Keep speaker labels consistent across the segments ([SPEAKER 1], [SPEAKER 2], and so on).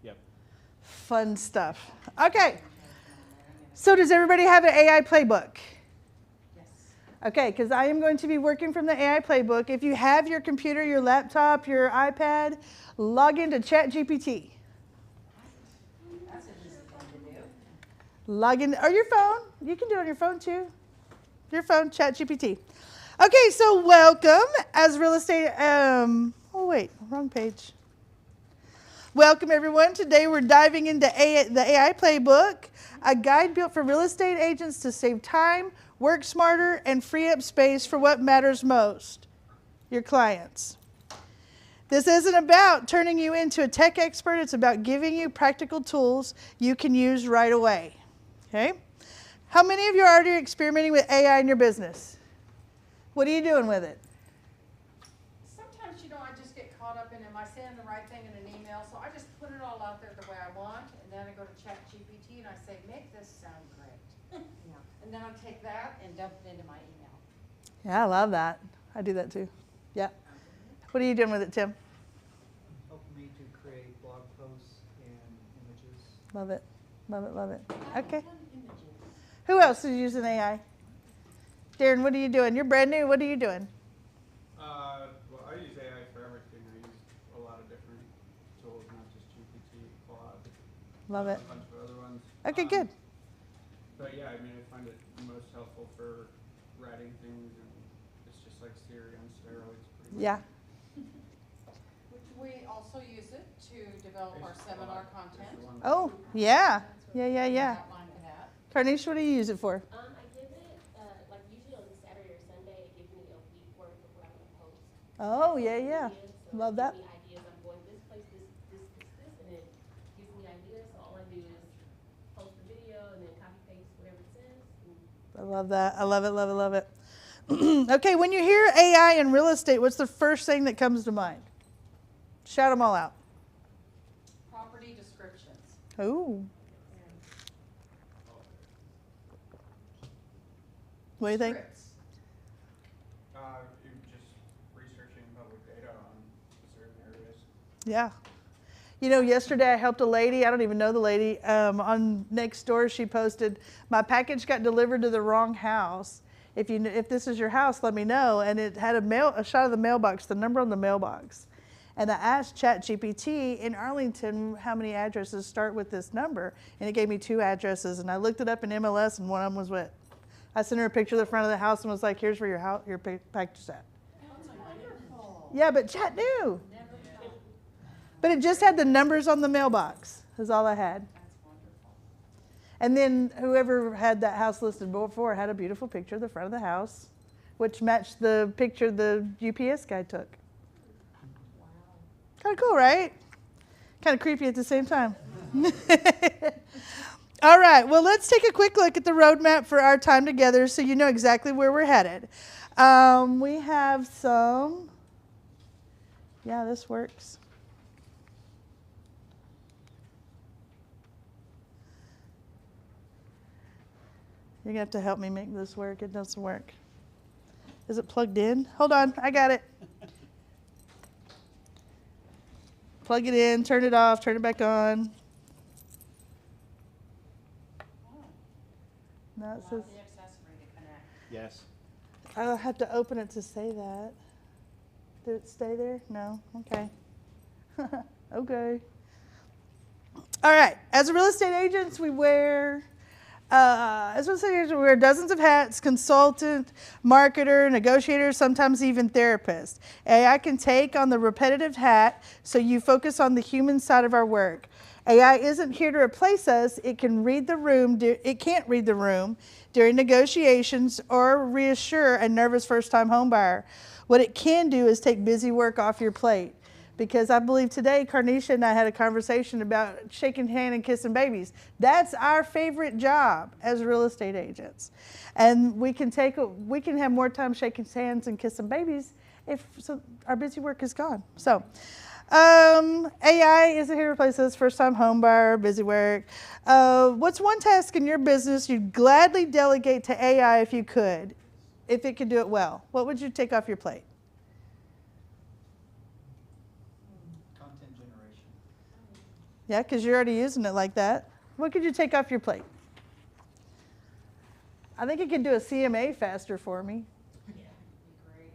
[SPEAKER 1] Yep.
[SPEAKER 2] Fun stuff. Okay. So does everybody have an AI playbook?
[SPEAKER 3] Yes.
[SPEAKER 2] Okay, because I am going to be working from the AI playbook. If you have your computer, your laptop, your iPad, log into ChatGPT.
[SPEAKER 3] That's an easy thing to do.
[SPEAKER 2] Log in, or your phone. You can do it on your phone too. Your phone, ChatGPT. Okay, so welcome as real estate. Oh wait, wrong page. Welcome everyone. Today we're diving into the AI Playbook, a guide built for real estate agents to save time, work smarter, and free up space for what matters most, your clients. This isn't about turning you into a tech expert. It's about giving you practical tools you can use right away. Okay? How many of you are already experimenting with AI in your business? What are you doing with it?
[SPEAKER 3] Sometimes, I just get caught up in, am I saying the right thing in an email? So I just put it all out there the way I want, and then I go to ChatGPT and I say, make this sound great. And then I take that and dump it into my email.
[SPEAKER 2] Yeah, I love that. I do that too. Yeah. What are you doing with it, Tim?
[SPEAKER 4] Helping me to create blog posts and images.
[SPEAKER 2] Love it. Love it, love it. Okay. Who else is using AI? Darren, what are you doing? You're brand new. What are you doing?
[SPEAKER 1] Well, I use AI for everything. I use a lot of different tools, not just GPT, Claude.
[SPEAKER 2] Love it.
[SPEAKER 1] A bunch of other ones.
[SPEAKER 2] Okay, good.
[SPEAKER 1] But yeah, I find it most helpful for writing things, and it's just like Siri on steroids. Pretty much.
[SPEAKER 2] Yeah.
[SPEAKER 3] We also use it to develop our seminar content.
[SPEAKER 2] Oh, yeah. Yeah.
[SPEAKER 3] Outline for that.
[SPEAKER 2] Carnish, what do you use it for?
[SPEAKER 5] I give it, like usually on Saturday or Sunday, it gives me a week worth of what I'm going to post.
[SPEAKER 2] Oh, yeah.
[SPEAKER 5] So
[SPEAKER 2] Love that.
[SPEAKER 5] It gives me ideas. I'm going this place, this, and it gives me ideas. So all I do is post the video and then copy paste whatever it says.
[SPEAKER 2] I love that. I love it, love it, love it. Okay, when you hear AI in real estate, what's the first thing that comes to mind? Shout them all out.
[SPEAKER 3] Property descriptions.
[SPEAKER 2] Oh. What do you think?
[SPEAKER 3] Scripts.
[SPEAKER 1] Just researching public data on certain areas.
[SPEAKER 2] Yeah. Yesterday I helped a lady, I don't even know the lady, on Nextdoor. She posted, my package got delivered to the wrong house. If this is your house, let me know. And it had a shot of the mailbox, the number on the mailbox. And I asked ChatGPT in Arlington how many addresses start with this number. And it gave me 2 addresses. And I looked it up in MLS, and one of them was what? I sent her a picture of the front of the house and was like, here's where your package is at.
[SPEAKER 3] That's wonderful.
[SPEAKER 2] Yeah, but Chat knew. But it just had the numbers on the mailbox, is all I had.
[SPEAKER 3] That's wonderful.
[SPEAKER 2] And then whoever had that house listed before had a beautiful picture of the front of the house, which matched the picture the UPS guy took.
[SPEAKER 5] Wow.
[SPEAKER 2] Kind of cool, right? Kind of creepy at the same time. All right, well, let's take a quick look at the roadmap for our time together so you know exactly where we're headed. We have some, yeah, this works. You're going to have to help me make this work. It doesn't work. Is it plugged in? Hold on, I got it. Plug it in, turn it off, turn it back on. No, it says,
[SPEAKER 3] The accessory to connect.
[SPEAKER 1] Yes.
[SPEAKER 2] I'll have to open it to say that. Did it stay there? No? Okay. Okay. All right. As real estate agents, we wear dozens of hats: consultant, marketer, negotiator, sometimes even therapist. AI can take on the repetitive hat so you focus on the human side of our work. AI isn't here to replace us. It can read the room. It can't read the room during negotiations or reassure a nervous first-time home buyer. What it can do is take busy work off your plate. Because I believe today, Carnisha and I had a conversation about shaking hands and kissing babies. That's our favorite job as real estate agents. And we can have more time shaking hands and kissing babies if our busy work is gone. So AI isn't here to replace us, first-time home buyer, busy work. What's one task in your business you'd gladly delegate to AI if you could, if it could do it well? What would you take off your plate?
[SPEAKER 4] Content generation.
[SPEAKER 2] Yeah, because you're already using it like that. What could you take off your plate? I think it could do a CMA faster for me.
[SPEAKER 5] Yeah, it'd be great.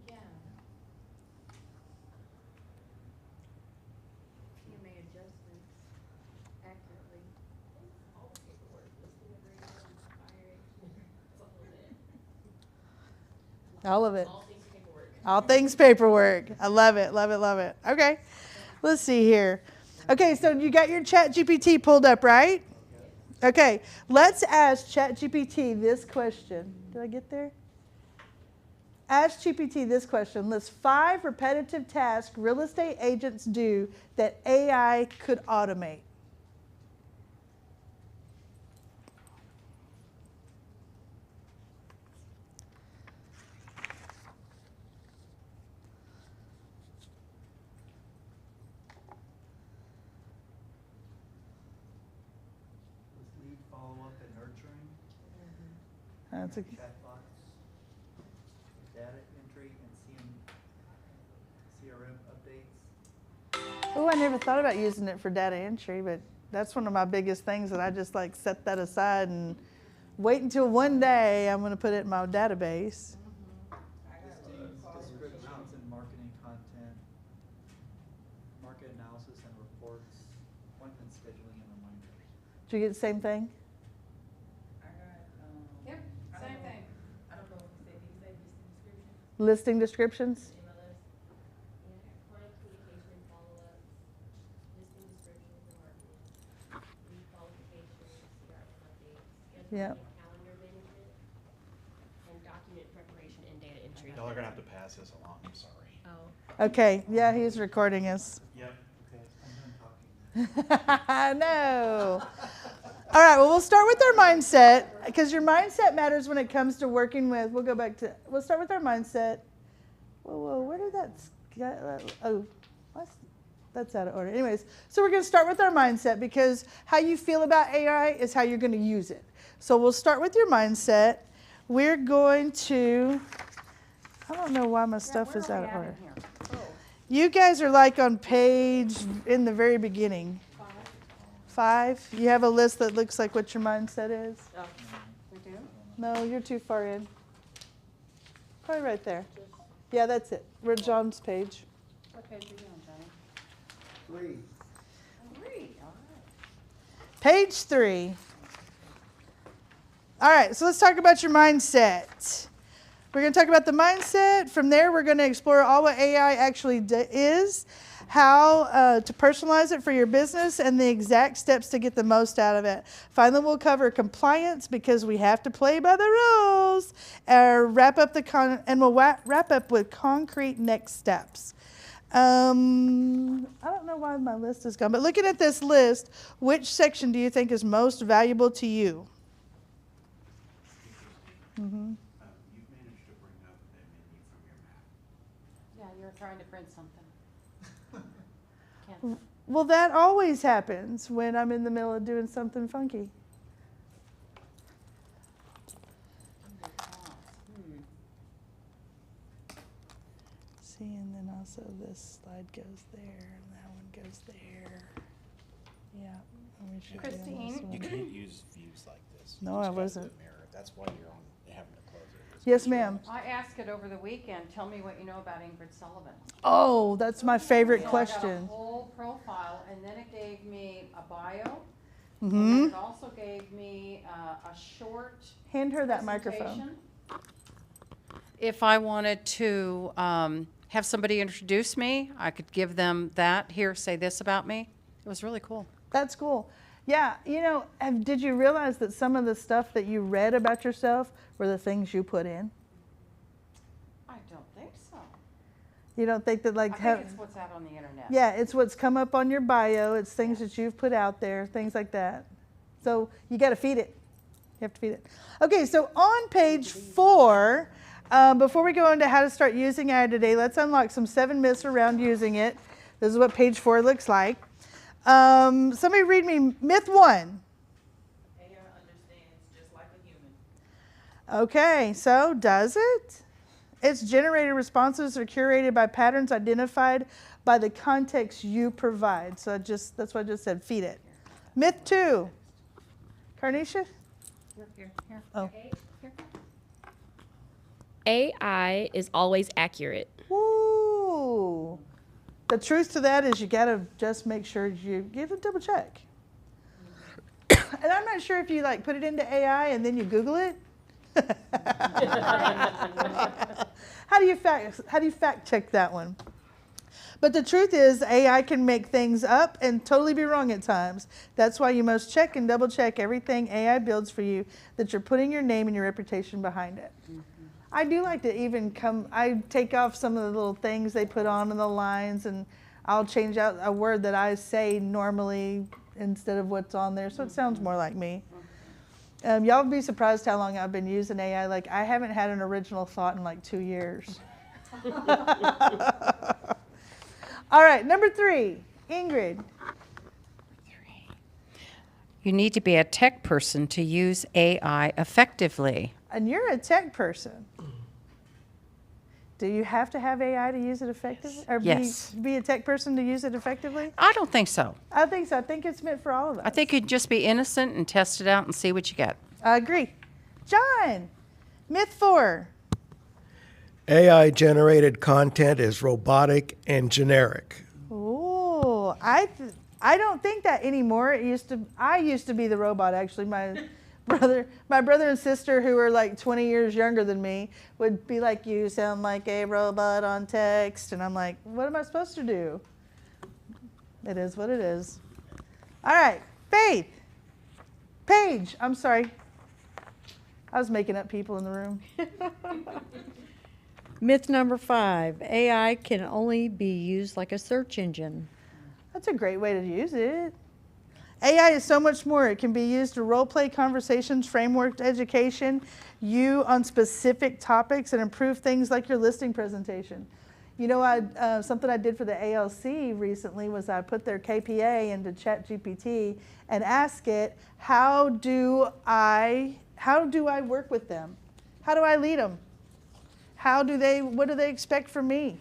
[SPEAKER 3] Yeah. CMA adjustments accurately.
[SPEAKER 5] All the paperwork, listing agreement, firing, it's all of
[SPEAKER 2] All of
[SPEAKER 5] it.
[SPEAKER 2] it.
[SPEAKER 5] All things paperwork.
[SPEAKER 2] All things paperwork. I love it, love it, love it. Okay, let's see here. Okay, so you got your Chat GPT pulled up, right? Okay, let's ask Chat GPT this question. Did I get there? Ask GPT this question. List 5 repetitive tasks real estate agents do that AI could automate.
[SPEAKER 4] Was lead follow-up and nurturing,
[SPEAKER 2] That's a,
[SPEAKER 4] chatbots, data entry and CRM updates.
[SPEAKER 2] oh, I never thought about using it for data entry, but that's one of my biggest things that I just like set that aside and wait until one day I'm going to put it in my database.
[SPEAKER 4] Listings, descriptions and marketing content, market analysis and reports, appointment scheduling and reminders.
[SPEAKER 2] Did you get the same thing?
[SPEAKER 5] I got,
[SPEAKER 3] Yep,
[SPEAKER 5] I don't
[SPEAKER 3] same
[SPEAKER 5] know.
[SPEAKER 3] thing.
[SPEAKER 5] I don't know if you said listing description,
[SPEAKER 2] Listing descriptions?
[SPEAKER 5] MLS. Yeah, client communication and follow-up, listing descriptions and marketing, lead qualifications, CRM updates,
[SPEAKER 2] Yep.
[SPEAKER 5] scheduling and calendar management, and document preparation and data entry.
[SPEAKER 6] Y'all are gonna have to pass this along, I'm sorry.
[SPEAKER 5] Oh.
[SPEAKER 2] Okay, yeah, he's recording us.
[SPEAKER 6] Yep.
[SPEAKER 4] Okay, I'm done talking.
[SPEAKER 2] No. All right, well, we'll start with our mindset because your mindset matters when it comes to working with. We'll start with our mindset. Whoa, where did that's out of order. Anyways, so we're going to start with our mindset because how you feel about AI is how you're going to use it. So we'll start with your mindset. We're going to, I don't know why my stuff is out of order. You guys are like on page in the very beginning. 5. You have a list that looks like what your mindset is.
[SPEAKER 3] Oh, we do?
[SPEAKER 2] No, you're too far in. Probably right there. Yeah, that's it. We're at John's page.
[SPEAKER 3] What page are you on, Johnny?
[SPEAKER 4] 3.
[SPEAKER 3] 3, all right.
[SPEAKER 2] Page 3. All right, so let's talk about your mindset. We're going to talk about the mindset. From there, we're going to explore all what AI actually is, how to personalize it for your business, and the exact steps to get the most out of it. Finally, we'll cover compliance because we have to play by the rules. Wrap up wrap up with concrete next steps. I don't know why my list is gone, but looking at this list, which section do you think is most valuable to you?
[SPEAKER 6] You've managed to bring up a menu from your map.
[SPEAKER 3] Yeah, you were trying to print something. Can't.
[SPEAKER 2] Well, that always happens when I'm in the middle of doing something funky. See, and then also this slide goes there, and that one goes there. Yeah. and we should be on this
[SPEAKER 3] Christine?
[SPEAKER 6] You
[SPEAKER 2] one.
[SPEAKER 6] can't use views like this. You
[SPEAKER 2] No,
[SPEAKER 6] just
[SPEAKER 2] I
[SPEAKER 6] gotta do
[SPEAKER 2] wasn't.
[SPEAKER 6] a mirror. That's why you're on, having to close it. It's
[SPEAKER 2] Yes,
[SPEAKER 6] 'cause you're
[SPEAKER 2] ma'am.
[SPEAKER 6] on-
[SPEAKER 3] I asked it over the weekend, tell me what you know about Ingrid Sullivan.
[SPEAKER 2] Oh, that's my favorite
[SPEAKER 3] So I got a
[SPEAKER 2] question.
[SPEAKER 3] whole profile, and then it gave me a bio, and
[SPEAKER 2] Mm-hmm.
[SPEAKER 3] then it also gave me a short
[SPEAKER 2] Hand her that microphone.
[SPEAKER 3] presentation. If I wanted to have somebody introduce me, I could give them that, here, say this about me. It was really cool.
[SPEAKER 2] That's cool. Yeah, did you realize that some of the stuff that you read about yourself were the things you put in?
[SPEAKER 3] I don't think so.
[SPEAKER 2] You don't think that
[SPEAKER 3] I
[SPEAKER 2] like
[SPEAKER 3] think it's what's out on the internet.
[SPEAKER 2] yeah, it's what's come up on your bio. It's things that you've put out there, things like that. So you got to feed it. You have to feed it. Okay, so on page 4, before we go into how to start using AI today, let's unlock some 7 myths around using it. This is what page 4 looks like. Somebody read me myth 1.
[SPEAKER 7] AI understands just like a human.
[SPEAKER 2] Okay, so does it? Its generated responses are curated by patterns identified by the context you provide. So that's what I just said, feed it. Myth 2. Carnisha?
[SPEAKER 3] Here.
[SPEAKER 2] Oh.
[SPEAKER 5] AI is always accurate.
[SPEAKER 2] Woo! The truth to that is you got to just make sure you give a double check. And I'm not sure if you like put it into AI and then you Google it. How do you fact check that one? But the truth is AI can make things up and totally be wrong at times. That's why you must check and double check everything AI builds for you, that you're putting your name and your reputation behind it. I do like to I take off some of the little things they put on in the lines, and I'll change out a word that I say normally instead of what's on there, so it sounds more like me. Y'all would be surprised how long I've been using AI. Like, I haven't had an original thought in like 2 years. All right, number 3, Ingrid.
[SPEAKER 3] You need to be a tech person to use AI effectively.
[SPEAKER 2] And you're a tech person. Do you have to have AI to use it effectively? Or
[SPEAKER 3] Yes.
[SPEAKER 2] be a tech person to use it effectively?
[SPEAKER 3] I don't think so.
[SPEAKER 2] I think so. I think it's meant for all of us.
[SPEAKER 3] I think you'd just be innocent and test it out and see what you get.
[SPEAKER 2] I agree. John, myth 4.
[SPEAKER 8] AI generated content is robotic and generic.
[SPEAKER 2] Oh, I don't think that anymore. I used to be the robot, actually. My brother and sister, who are like 20 years younger than me, would be like, you sound like a robot on text. And I'm like, what am I supposed to do? It is what it is. All right, Faith. Paige, I'm sorry. I was making up people in the room.
[SPEAKER 9] Myth number 5, AI can only be used like a search engine.
[SPEAKER 2] That's a great way to use it. AI is so much more. It can be used to role-play conversations, frameworked education, you on specific topics, and improve things like your listing presentation. You know, something I did for the ALC recently was I put their KPA into ChatGPT and ask it, how do I work with them? How do I lead them? What do they expect from me?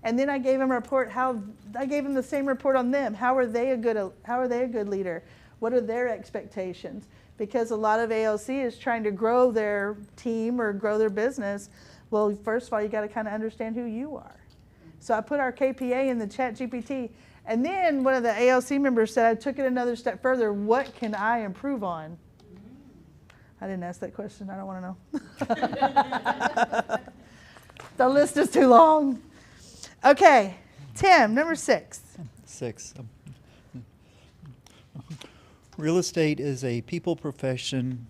[SPEAKER 2] And then I gave them a report. I gave them the same report on them. How are they a good leader? What are their expectations? Because a lot of ALC is trying to grow their team or grow their business. Well, first of all, you got to kind of understand who you are. So I put our KPA in the ChatGPT, and then one of the ALC members said, I took it another step further. What can I improve on? I didn't ask that question. I don't want to know. The list is too long. Okay, Tim, number 6.
[SPEAKER 10] 6. Real estate is a people profession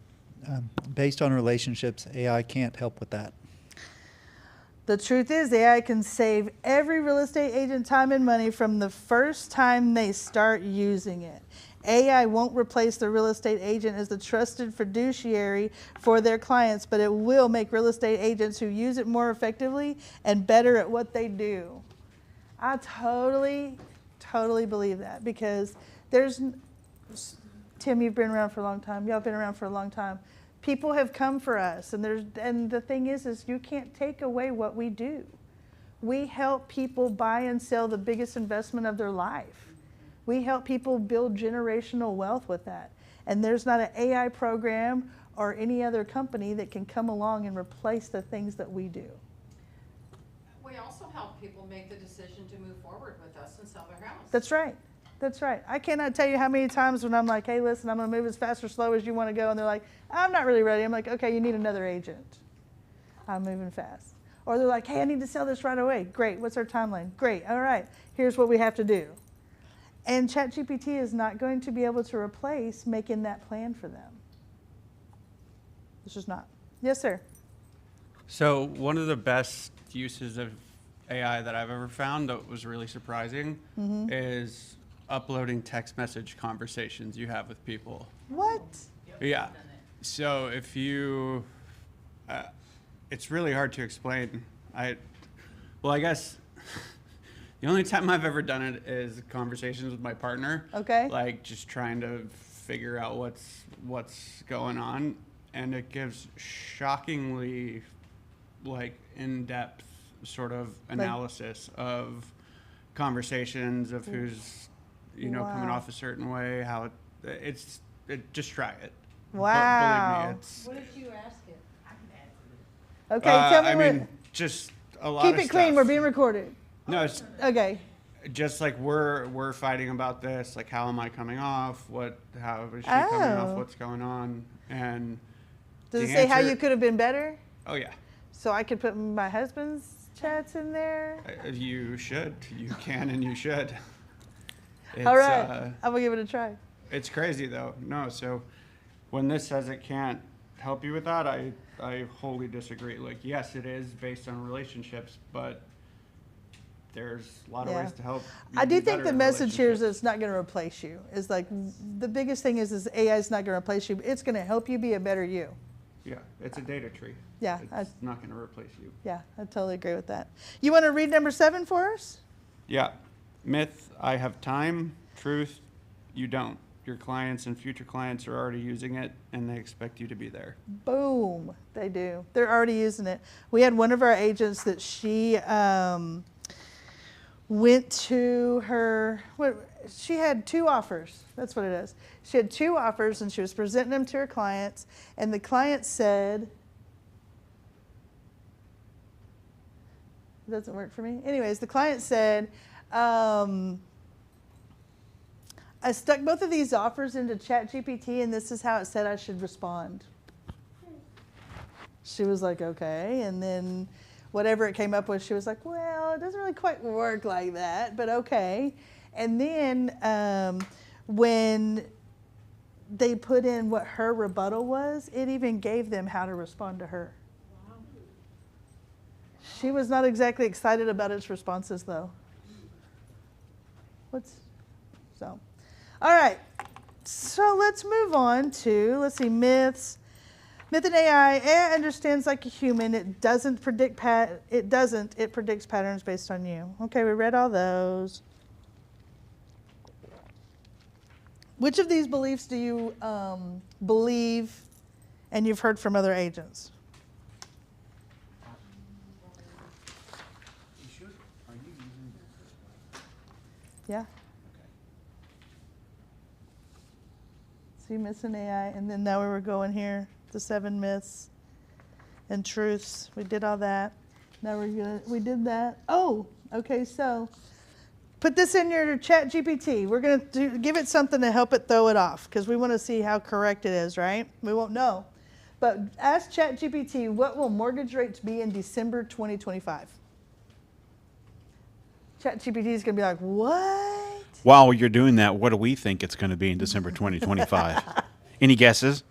[SPEAKER 10] based on relationships. AI can't help with that.
[SPEAKER 2] The truth is, AI can save every real estate agent time and money from the first time they start using it. AI won't replace the real estate agent as the trusted fiduciary for their clients, but it will make real estate agents who use it more effectively and better at what they do. I totally believe that, because Tim, you've been around for a long time. Y'all have been around for a long time. People have come for us, and the thing is you can't take away what we do. We help people buy and sell the biggest investment of their life. We help people build generational wealth with that. And there's not an AI program or any other company that can come along and replace the things that we do.
[SPEAKER 3] We also help people make the decision to move forward with us and sell their house.
[SPEAKER 2] That's right. That's right. I cannot tell you how many times when I'm like, hey, listen, I'm going to move as fast or slow as you want to go. And they're like, I'm not really ready. I'm like, okay, you need another agent. I'm moving fast. Or they're like, hey, I need to sell this right away. Great. What's our timeline? Great. All right. Here's what we have to do. And ChatGPT is not going to be able to replace making that plan for them. It's just not. Yes, sir.
[SPEAKER 1] So one of the best uses of AI that I've ever found that was really surprising is uploading text message conversations you have with people.
[SPEAKER 2] What?
[SPEAKER 1] Yeah. So if you, it's really hard to explain. I guess the only time I've ever done it is conversations with my partner.
[SPEAKER 2] Okay.
[SPEAKER 1] Like just trying to figure out what's going on, and it gives shockingly like in-depth sort of analysis of conversations of who's, coming
[SPEAKER 2] Wow.
[SPEAKER 1] off a certain way, how just try it.
[SPEAKER 2] Wow.
[SPEAKER 1] Believe me, it's.
[SPEAKER 3] What did you ask it?
[SPEAKER 2] Okay, tell me
[SPEAKER 1] I
[SPEAKER 2] what.
[SPEAKER 1] mean, just a lot
[SPEAKER 2] Keep
[SPEAKER 1] of
[SPEAKER 2] it clean.
[SPEAKER 1] stuff.
[SPEAKER 2] We're being recorded.
[SPEAKER 1] No, it's
[SPEAKER 2] Okay.
[SPEAKER 1] just like we're fighting about this. Like, how am I coming off? How is she coming
[SPEAKER 2] Oh.
[SPEAKER 1] off? What's going on? And
[SPEAKER 2] Does it
[SPEAKER 1] the
[SPEAKER 2] say how
[SPEAKER 1] answer-
[SPEAKER 2] you could have been better?
[SPEAKER 1] Oh yeah,
[SPEAKER 2] So I could put my husband's chats in there.
[SPEAKER 1] you should. You can and you should. It's,
[SPEAKER 2] All right, I'm gonna give it a try.
[SPEAKER 1] It's crazy though. No, so when this says it can't help you with that, I wholly disagree. Like, yes, it is based on relationships, but there's a lot of
[SPEAKER 2] Yeah.
[SPEAKER 1] ways to help.
[SPEAKER 2] I
[SPEAKER 1] you
[SPEAKER 2] do
[SPEAKER 1] be
[SPEAKER 2] think
[SPEAKER 1] better
[SPEAKER 2] the
[SPEAKER 1] in
[SPEAKER 2] message here is that
[SPEAKER 1] relationships.
[SPEAKER 2] it's not going to replace you. It's like the biggest thing is AI is not going to replace you. It's going to help you be a better you.
[SPEAKER 1] Yeah, it's a data tree.
[SPEAKER 2] Yeah,
[SPEAKER 1] It's not going to replace you.
[SPEAKER 2] Yeah, I totally agree with that. You want to read number 7 for us?
[SPEAKER 1] Yeah. Myth, I have time. Truth, you don't. Your clients and future clients are already using it, and they expect you to be there.
[SPEAKER 2] Boom, they do. They're already using it. We had one of our agents that she went to her, she had 2 offers. That's what it is. She had 2 offers, and she was presenting them to her clients, and the client said, it doesn't work for me. Anyways, the client said, I stuck both of these offers into ChatGPT, and this is how it said I should respond. She was like, okay. And then whatever it came up with, she was like, well, it doesn't really quite work like that, but okay. And then when they put in what her rebuttal was, it even gave them how to respond to her. She was not exactly excited about its responses, though. All right. So let's move on to, let's see, myths. Myth in AI. AI understands like a human. It doesn't predict it predicts patterns based on you. Okay, we read all those. Which of these beliefs do you believe and you've heard from other agents?
[SPEAKER 6] You should, are you using
[SPEAKER 2] Yeah. So you myths in AI, and then now we were going here, the 7 myths and truths. We did all that. Now we did that. Oh, okay, so put this in your chat GPT. We're gonna give it something to help it throw it off, because we want to see how correct it is, right? We won't know. But ask chat GPT, what will mortgage rates be in December 2025? Chat GPT is gonna be like, what?
[SPEAKER 11] While you're doing that, what do we think it's going to be in December 2025? Any guesses?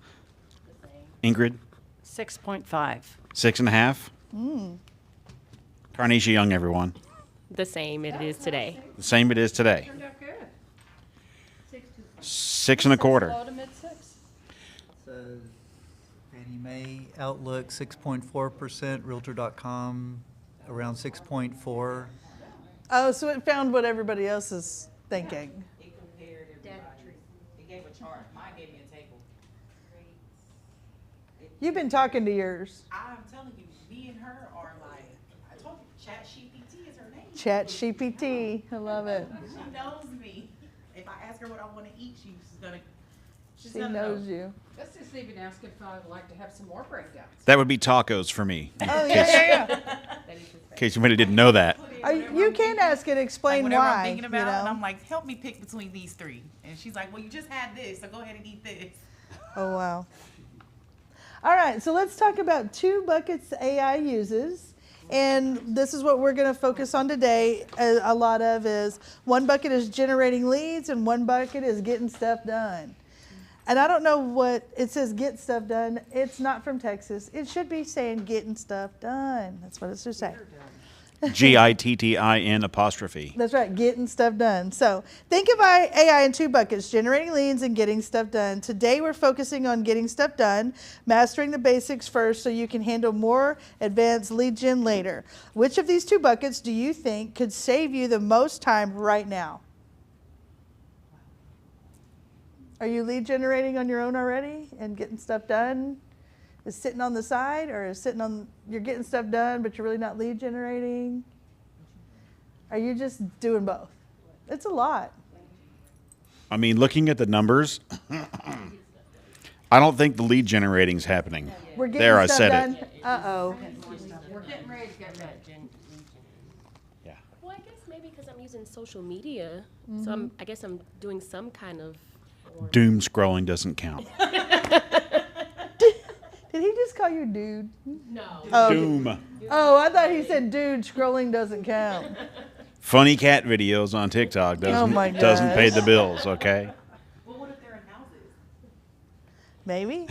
[SPEAKER 11] Ingrid?
[SPEAKER 7] 6.5.
[SPEAKER 11] 6.5? Carnegie Young, everyone.
[SPEAKER 5] The same it is today.
[SPEAKER 11] The same it is today.
[SPEAKER 3] Turned out good.
[SPEAKER 11] 6.25.
[SPEAKER 3] Low to mid 6.
[SPEAKER 10] Says Fannie Mae Outlook 6.4%, Realtor.com around 6.4.
[SPEAKER 2] Oh, so it found what everybody else is thinking.
[SPEAKER 7] It compared everybody. It gave a chart. Mine gave me a table.
[SPEAKER 2] You've been talking to yours.
[SPEAKER 7] I'm telling you, me and her are like, I told you, ChatGPT is her name.
[SPEAKER 2] Chat GPT. I love it.
[SPEAKER 7] She knows me. If I ask her what I want to eat, she's gonna
[SPEAKER 2] She knows you.
[SPEAKER 3] Let's just even ask if I would like to have some more brain guts.
[SPEAKER 11] That would be tacos for me.
[SPEAKER 2] Oh, yeah.
[SPEAKER 11] In case anybody didn't know that.
[SPEAKER 2] You can ask it, explain
[SPEAKER 7] whatever
[SPEAKER 2] why.
[SPEAKER 7] I'm thinking about,
[SPEAKER 2] you know?
[SPEAKER 7] and I'm like, help me pick between these 3. And she's like, well, you just had this, so go ahead and eat this.
[SPEAKER 2] Oh, wow. All right, so let's talk about 2 buckets AI uses. And this is what we're going to focus on today. A lot of is, 1 bucket is generating leads, and 1 bucket is getting stuff done. And I don't know what it says, get stuff done. It's not from Texas. It should be saying getting stuff done. That's what it should say.
[SPEAKER 11] GITTIN'.
[SPEAKER 2] That's right, getting stuff done. So think of AI in 2 buckets, generating leads and getting stuff done. Today we're focusing on getting stuff done, mastering the basics first so you can handle more advanced lead gen later. Which of these 2 buckets do you think could save you the most time right now? Are you lead generating on your own already and getting stuff done? Is sitting on the side, or is you're getting stuff done but you're really not lead generating? Are you just doing both? It's a lot.
[SPEAKER 11] I mean, looking at the numbers, I don't think the lead generating's happening.
[SPEAKER 2] We're getting
[SPEAKER 11] There, I
[SPEAKER 2] stuff
[SPEAKER 11] said
[SPEAKER 2] done.
[SPEAKER 11] it.
[SPEAKER 2] Uh-oh.
[SPEAKER 3] We're getting ready to get ready.
[SPEAKER 11] Yeah.
[SPEAKER 5] Well, I guess maybe because I'm using social media, so I guess I'm doing some kind of.
[SPEAKER 11] Doom scrolling doesn't count.
[SPEAKER 2] Did he just call you dude?
[SPEAKER 5] No.
[SPEAKER 2] Oh,
[SPEAKER 11] Doom.
[SPEAKER 2] oh, I thought he said dude, scrolling doesn't count.
[SPEAKER 11] Funny cat videos on TikTok
[SPEAKER 2] my
[SPEAKER 11] doesn't pay
[SPEAKER 2] gosh.
[SPEAKER 11] the bills, okay?
[SPEAKER 7] Well, what if they're in houses?
[SPEAKER 2] Maybe.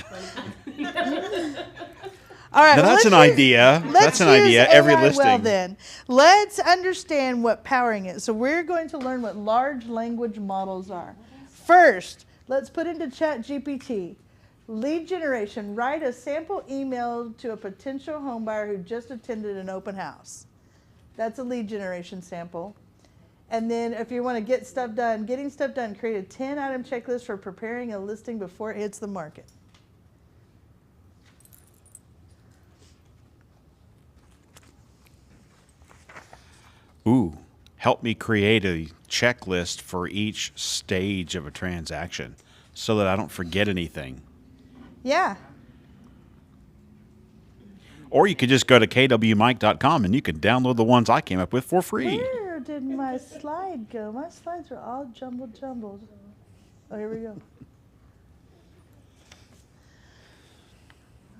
[SPEAKER 2] All right.
[SPEAKER 11] Now,
[SPEAKER 2] well,
[SPEAKER 11] that's an
[SPEAKER 2] let's use-
[SPEAKER 11] idea.
[SPEAKER 2] let's
[SPEAKER 11] That's an
[SPEAKER 2] use
[SPEAKER 11] idea. Every
[SPEAKER 2] AI
[SPEAKER 11] listing.
[SPEAKER 2] Well, then, let's understand what powering is. So we're going to learn what large language models are. First, let's put into ChatGPT. Lead generation. Write a sample email to a potential homebuyer who just attended an open house. That's a lead generation sample. And then if you want to get stuff done, getting stuff done, create a 10-item checklist for preparing a listing before it hits the market.
[SPEAKER 11] Ooh, help me create a checklist for each stage of a transaction so that I don't forget anything.
[SPEAKER 2] Yeah.
[SPEAKER 11] Or you could just go to kwmike.com and you can download the ones I came up with for free.
[SPEAKER 2] Where did my slide go? My slides are all jumbled. Oh, here we go.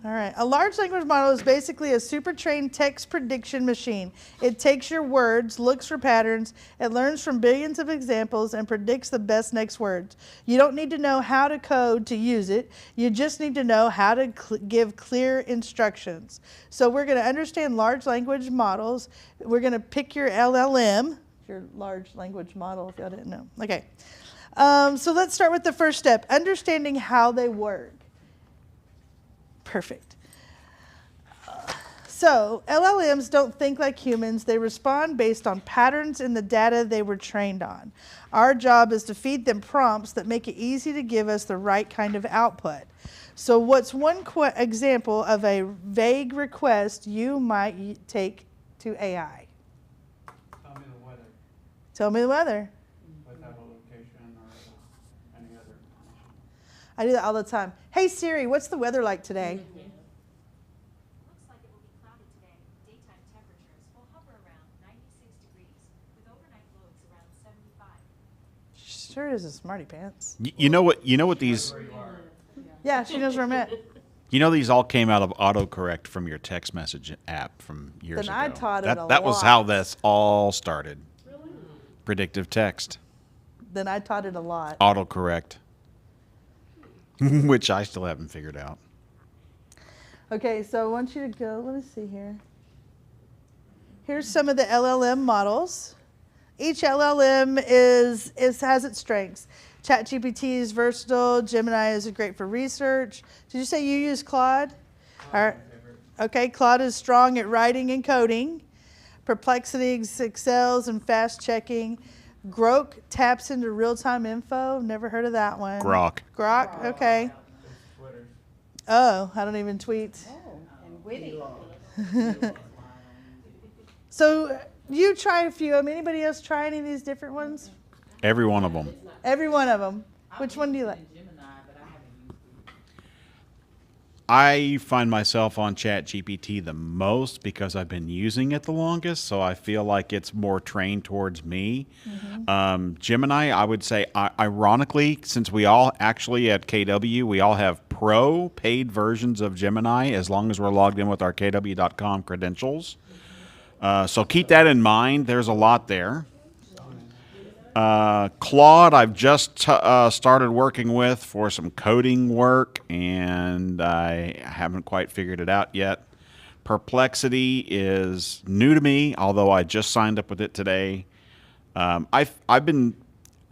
[SPEAKER 2] All right. A large language model is basically a super trained text prediction machine. It takes your words, looks for patterns, it learns from billions of examples, and predicts the best next words. You don't need to know how to code to use it. You just need to know how to give clear instructions. So we're going to understand large language models. We're going to pick your LLM, your large language model, if y'all didn't know. Okay. So let's start with the first step, understanding how they work. Perfect. So LLMs don't think like humans. They respond based on patterns in the data they were trained on. Our job is to feed them prompts that make it easy to give us the right kind of output. So what's one example of a vague request you might take to AI?
[SPEAKER 1] Tell me the weather
[SPEAKER 2] Tell me the weather.
[SPEAKER 1] without a location or any other information.
[SPEAKER 2] I do that all the time. Hey Siri, what's the weather like today?
[SPEAKER 12] Looks like it will be cloudy today. Daytime temperatures will hover around 96 degrees with overnight lows around 75.
[SPEAKER 2] Sure is a smarty pants.
[SPEAKER 11] You know what these
[SPEAKER 2] Yeah, she knows where I'm at.
[SPEAKER 11] these all came out of autocorrect from your text message app from years
[SPEAKER 2] Then
[SPEAKER 11] ago.
[SPEAKER 2] I taught it a
[SPEAKER 11] That was how
[SPEAKER 2] lot.
[SPEAKER 11] this all started. Predictive text.
[SPEAKER 2] Then I taught it a lot.
[SPEAKER 11] Autocorrect. Which I still haven't figured out.
[SPEAKER 2] Okay, so I want you to go, let me see here. Here's some of the LLM models. Each LLM has its strengths. ChatGPT is versatile. Gemini is great for research. Did you say you use Claude? All right. Okay, Claude is strong at writing and coding. Perplexity excels in fast checking. Grok taps into real-time info. Never heard of that one.
[SPEAKER 11] Grok.
[SPEAKER 2] Grok, okay.
[SPEAKER 1] It's Twitter.
[SPEAKER 2] Oh, I don't even tweet.
[SPEAKER 3] Oh, and witty.
[SPEAKER 2] So you try a few of them. Anybody else try any of these different ones?
[SPEAKER 11] Every one of them.
[SPEAKER 2] Every one of them. Which one do you like?
[SPEAKER 7] Gemini, but I haven't used it.
[SPEAKER 11] I find myself on ChatGPT the most because I've been using it the longest, so I feel like it's more trained towards me. Gemini, I would say, ironically, since we all actually at KW, we all have pro paid versions of Gemini as long as we're logged in with our KW.com credentials. So keep that in mind. There's a lot there. Claude, I've just started working with for some coding work, and I haven't quite figured it out yet. Perplexity is new to me, although I just signed up with it today. I've been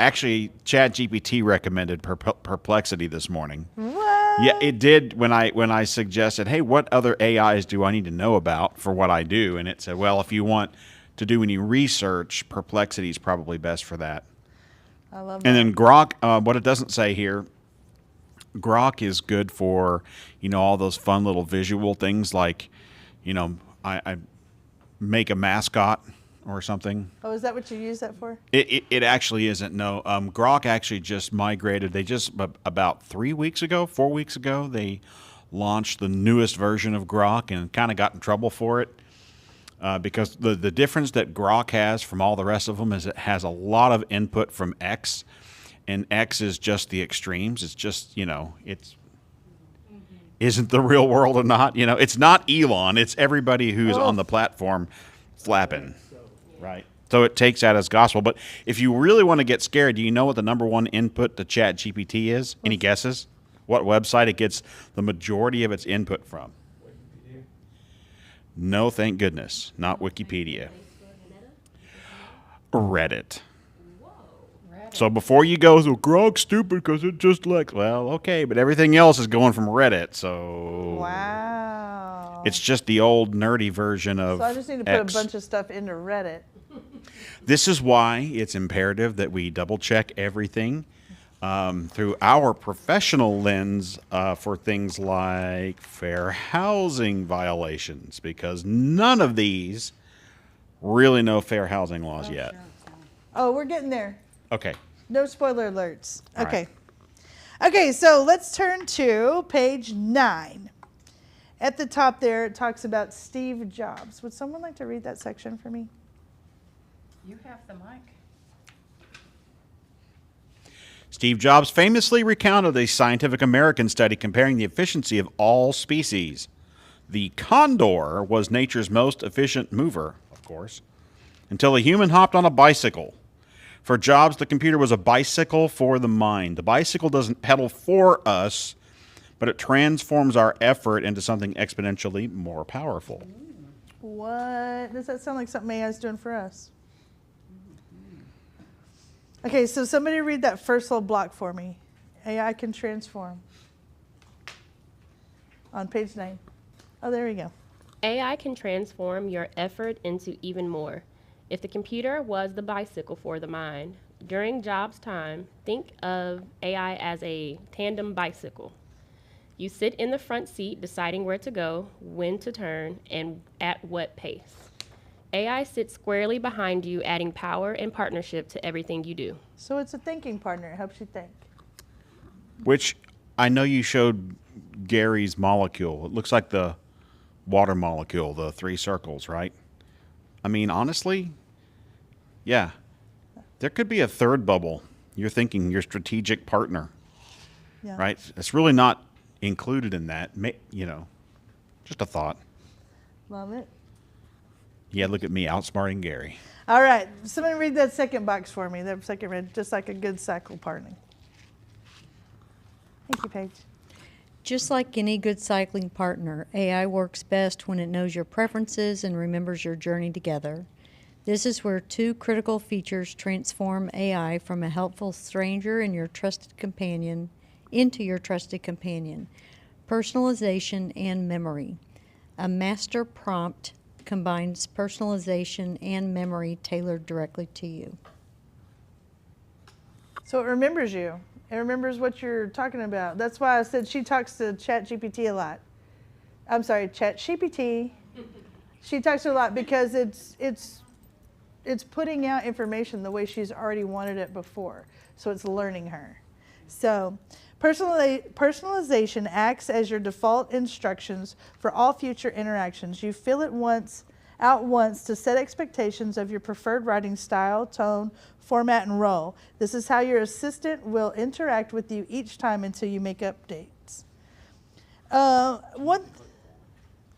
[SPEAKER 11] actually ChatGPT recommended Perplexity this morning.
[SPEAKER 2] What?
[SPEAKER 11] Yeah, it did when I suggested, hey, what other AIs do I need to know about for what I do? And it said, well, if you want to do any research, Perplexity is probably best for that.
[SPEAKER 2] I love that.
[SPEAKER 11] And then Grok, what it doesn't say here, Grok is good for, all those fun little visual things like, I make a mascot or something.
[SPEAKER 2] Oh, is that what you use that for?
[SPEAKER 11] It actually isn't. No, Grok actually just migrated. They just about 4 weeks ago, they launched the newest version of Grok and kind of got in trouble for it because the difference that Grok has from all the rest of them is it has a lot of input from X, and X is just the extremes. It's just it's isn't the real world or not. It's not Elon. It's everybody who's on the platform flapping. Right. So it takes that as gospel. But if you really want to get scared, do you know what the number one input to Chat GPT is? Any guesses? What website it gets the majority of its input from? Wikipedia. No, thank goodness. Not Wikipedia. Reddit. So before you go, so Grok's stupid because it just well, okay, but everything else is going from Reddit, so...
[SPEAKER 2] Wow.
[SPEAKER 11] It's just the old nerdy version of
[SPEAKER 2] So I just need to put
[SPEAKER 11] X.
[SPEAKER 2] a bunch of stuff into Reddit.
[SPEAKER 11] This is why it's imperative that we double check everything through our professional lens for things like fair housing violations, because none of these really know fair housing laws yet.
[SPEAKER 2] Oh, we're getting there.
[SPEAKER 11] Okay.
[SPEAKER 2] No spoiler alerts.
[SPEAKER 11] All
[SPEAKER 2] Okay.
[SPEAKER 11] right.
[SPEAKER 2] Okay, so let's turn to page 9. At the top there, it talks about Steve Jobs. Would someone like to read that section for me?
[SPEAKER 3] You have the mic.
[SPEAKER 11] Steve Jobs famously recounted a Scientific American study comparing the efficiency of all species. The condor was nature's most efficient mover, of course, until a human hopped on a bicycle. For Jobs, the computer was a bicycle for the mind. The bicycle doesn't pedal for us, but it transforms our effort into something exponentially more powerful.
[SPEAKER 2] What? Does that sound like something AI is doing for us? Okay, so somebody read that first little block for me. AI can transform. On page 9. Oh, there we go.
[SPEAKER 13] AI can transform your effort into even more. If the computer was the bicycle for the mind, during Jobs' time, think of AI as a tandem bicycle. You sit in the front seat deciding where to go, when to turn, and at what pace. AI sits squarely behind you, adding power and partnership to everything you do.
[SPEAKER 2] So it's a thinking partner. It helps you think.
[SPEAKER 11] Which I know you showed Gary's molecule. It looks like the water molecule, the 3 circles, right? I mean, honestly, yeah. There could be a third bubble. You're thinking your strategic partner,
[SPEAKER 2] Yeah.
[SPEAKER 11] right? It's really not included in that. Just a thought.
[SPEAKER 2] Love it.
[SPEAKER 11] Yeah, look at me outsmarting Gary.
[SPEAKER 2] All right, somebody read that second box for me. That second read, just like a good cycle partner. Thank you, Paige.
[SPEAKER 9] Just like any good cycling partner, AI works best when it knows your preferences and remembers your journey together. This is where 2 critical features transform AI from a helpful stranger and your trusted companion into your trusted companion: personalization and memory. A master prompt combines personalization and memory tailored directly to you.
[SPEAKER 2] So it remembers you. It remembers what you're talking about. That's why I said she talks to ChatGPT a lot. I'm sorry, ChatGPT. She talks to her a lot because it's putting out information the way she's already wanted it before. So it's learning her. So personalization acts as your default instructions for all future interactions. You fill it out once to set expectations of your preferred writing style, tone, format, and role. This is how your assistant will interact with you each time until you make updates. Do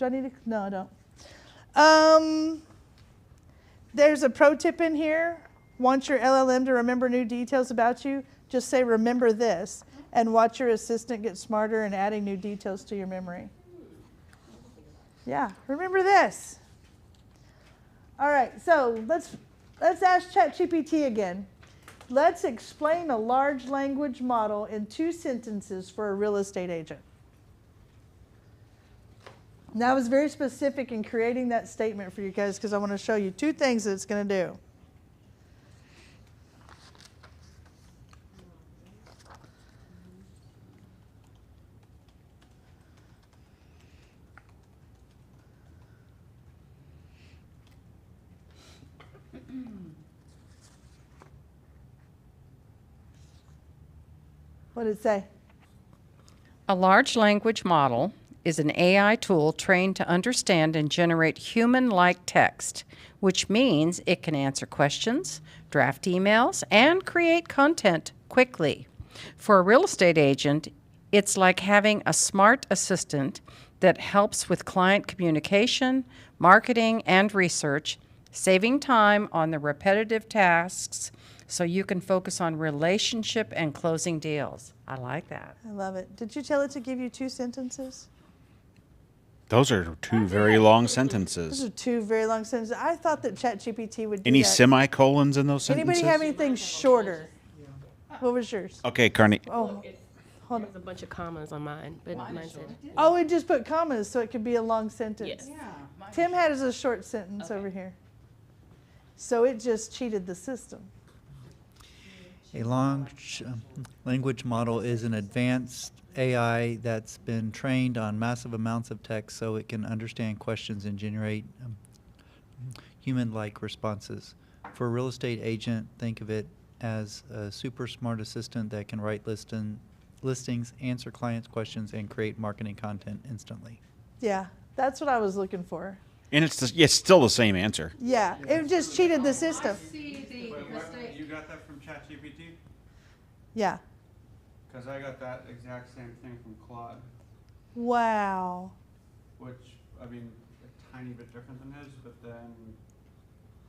[SPEAKER 2] I need to? No, I don't. There's a pro tip in here. Want your LLM to remember new details about you? Just say, remember this, and watch your assistant get smarter and adding new details to your memory. Yeah, remember this. All right, so let's ask ChatGPT again. Let's explain a large language model in 2 sentences for a real estate agent. Now, I was very specific in creating that statement for you guys because I want to show you 2 things that it's going to do. What did it say?
[SPEAKER 14] A large language model is an AI tool trained to understand and generate human-like text, which means it can answer questions, draft emails, and create content quickly. For a real estate agent, it's like having a smart assistant that helps with client communication, marketing, and research, saving time on the repetitive tasks so you can focus on relationship and closing deals. I like that.
[SPEAKER 2] I love it. Did you tell it to give you 2 sentences?
[SPEAKER 11] Those are two very long
[SPEAKER 2] Those
[SPEAKER 11] sentences.
[SPEAKER 2] are 2 very long sentences. I thought that ChatGPT would do
[SPEAKER 11] Any
[SPEAKER 2] that.
[SPEAKER 11] semicolons in those sentences?
[SPEAKER 2] Anybody have anything shorter? What was yours?
[SPEAKER 11] Okay, Carney.
[SPEAKER 2] Oh, hold on.
[SPEAKER 13] There's a bunch of commas on mine, but mine said.
[SPEAKER 2] Oh, it just put commas so it could be a long sentence.
[SPEAKER 13] Yes.
[SPEAKER 2] Tim had as a short sentence over here. So it just cheated the system.
[SPEAKER 10] A long language model is an advanced AI that's been trained on massive amounts of text so it can understand questions and generate human-like responses. For a real estate agent, think of it as a super smart assistant that can write listings, answer clients' questions, and create marketing content instantly.
[SPEAKER 2] Yeah, that's what I was looking for.
[SPEAKER 11] And it's still the same answer.
[SPEAKER 2] Yeah, it just cheated the system.
[SPEAKER 3] See the mistake.
[SPEAKER 1] You got that from ChatGPT?
[SPEAKER 2] Yeah.
[SPEAKER 1] Because I got that exact same thing from Claude,
[SPEAKER 2] Wow.
[SPEAKER 1] which, I mean, a tiny bit different than his, but then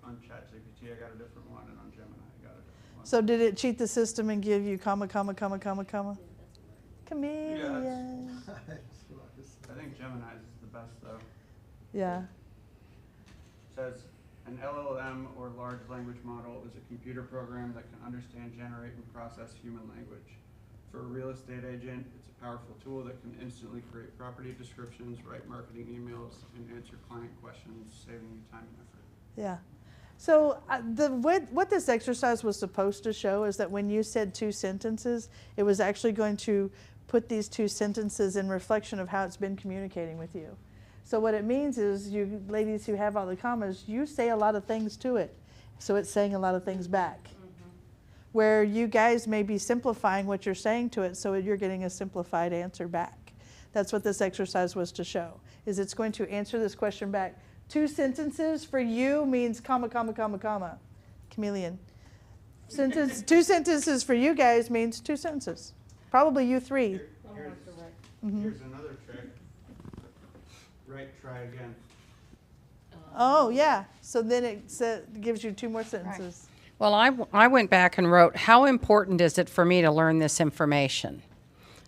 [SPEAKER 1] on ChatGPT I got a different one, and on Gemini I got a different one.
[SPEAKER 2] So did it cheat the system and give you comma, comma, comma, comma, comma? Chameleon.
[SPEAKER 1] I think Gemini's is the best though.
[SPEAKER 2] Yeah.
[SPEAKER 1] Says an LLM or large language model is a computer program that can understand, generate, and process human language. For a real estate agent, it's a powerful tool that can instantly create property descriptions, write marketing emails, and answer client questions, saving you time and effort.
[SPEAKER 2] Yeah. So what this exercise was supposed to show is that when you said 2 sentences, it was actually going to put these 2 sentences in reflection of how it's been communicating with you. So what it means is you ladies who have all the commas, you say a lot of things to it. So it's saying a lot of things back. Where you guys may be simplifying what you're saying to it, so you're getting a simplified answer back. That's what this exercise was to show, is it's going to answer this question back. 2 sentences for you means comma, comma, comma, comma. Chameleon. 2 sentences for you guys means 2 sentences. Probably you 3.
[SPEAKER 1] Here's another trick. Try again.
[SPEAKER 2] Oh, yeah. So then it gives you 2 more sentences.
[SPEAKER 14] Well, I went back and wrote, how important is it for me to learn this information?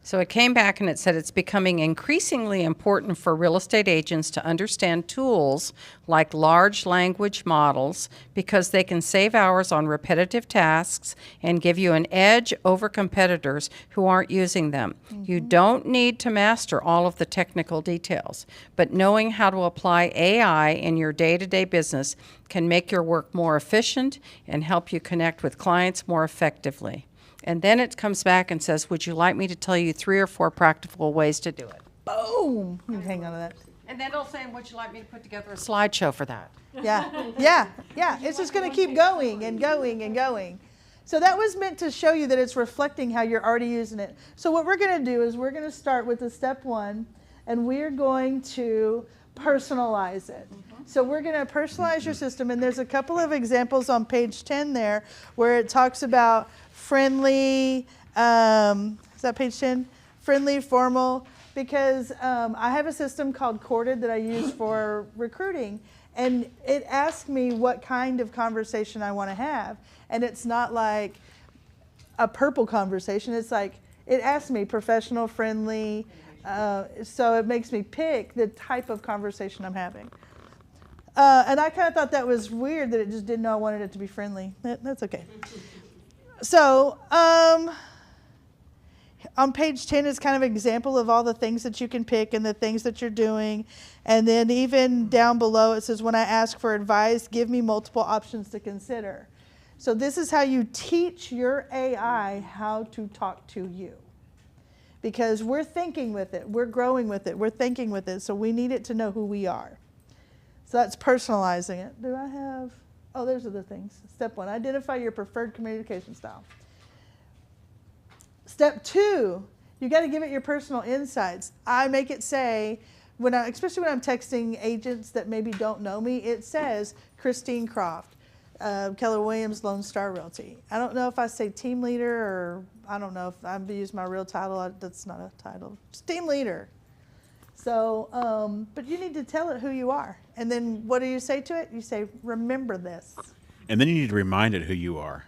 [SPEAKER 14] So it came back and it said it's becoming increasingly important for real estate agents to understand tools like large language models because they can save hours on repetitive tasks and give you an edge over competitors who aren't using them. You don't need to master all of the technical details, but knowing how to apply AI in your day-to-day business can make your work more efficient and help you connect with clients more effectively. And then it comes back and says, would you like me to tell you 3 or 4 practical ways to do it?
[SPEAKER 2] Boom. You hang on to that.
[SPEAKER 14] And then it'll say, would you like me to put together a slideshow for that?
[SPEAKER 2] Yeah, yeah, yeah. It's just going to keep going and going and going. So that was meant to show you that it's reflecting how you're already using it. So what we're going to do is we're going to start with the step 1, and we're going to personalize it. So we're going to personalize your system, and there's a couple of examples on page 10 there where it talks about friendly, is that page 10? Friendly, formal, because I have a system called Courted that I use for recruiting, and it asks me what kind of conversation I want to have. And it's not like a purple conversation. It's like, it asks me professional, friendly, so it makes me pick the type of conversation I'm having. And I kind of thought that was weird that it just didn't know I wanted it to be friendly. That's okay. So on page 10 is kind of an example of all the things that you can pick and the things that you're doing. And then even down below it says, when I ask for advice, give me multiple options to consider. So this is how you teach your AI how to talk to you. Because we're thinking with it, we're growing with it, we're thinking with it, so we need it to know who we are. So that's personalizing it. Do I have, oh, there's other things. Step 1, identify your preferred communication style. Step 2, you got to give it your personal insights. I make it say, especially when I'm texting agents that maybe don't know me, it says Christine Croft, Keller Williams, Lone Star Realty. I don't know if I say team leader or I don't know if I use my real title. That's not a title. It's team leader. So, but you need to tell it who you are. And then what do you say to it? You say, remember this.
[SPEAKER 11] And then you need to remind it who you are.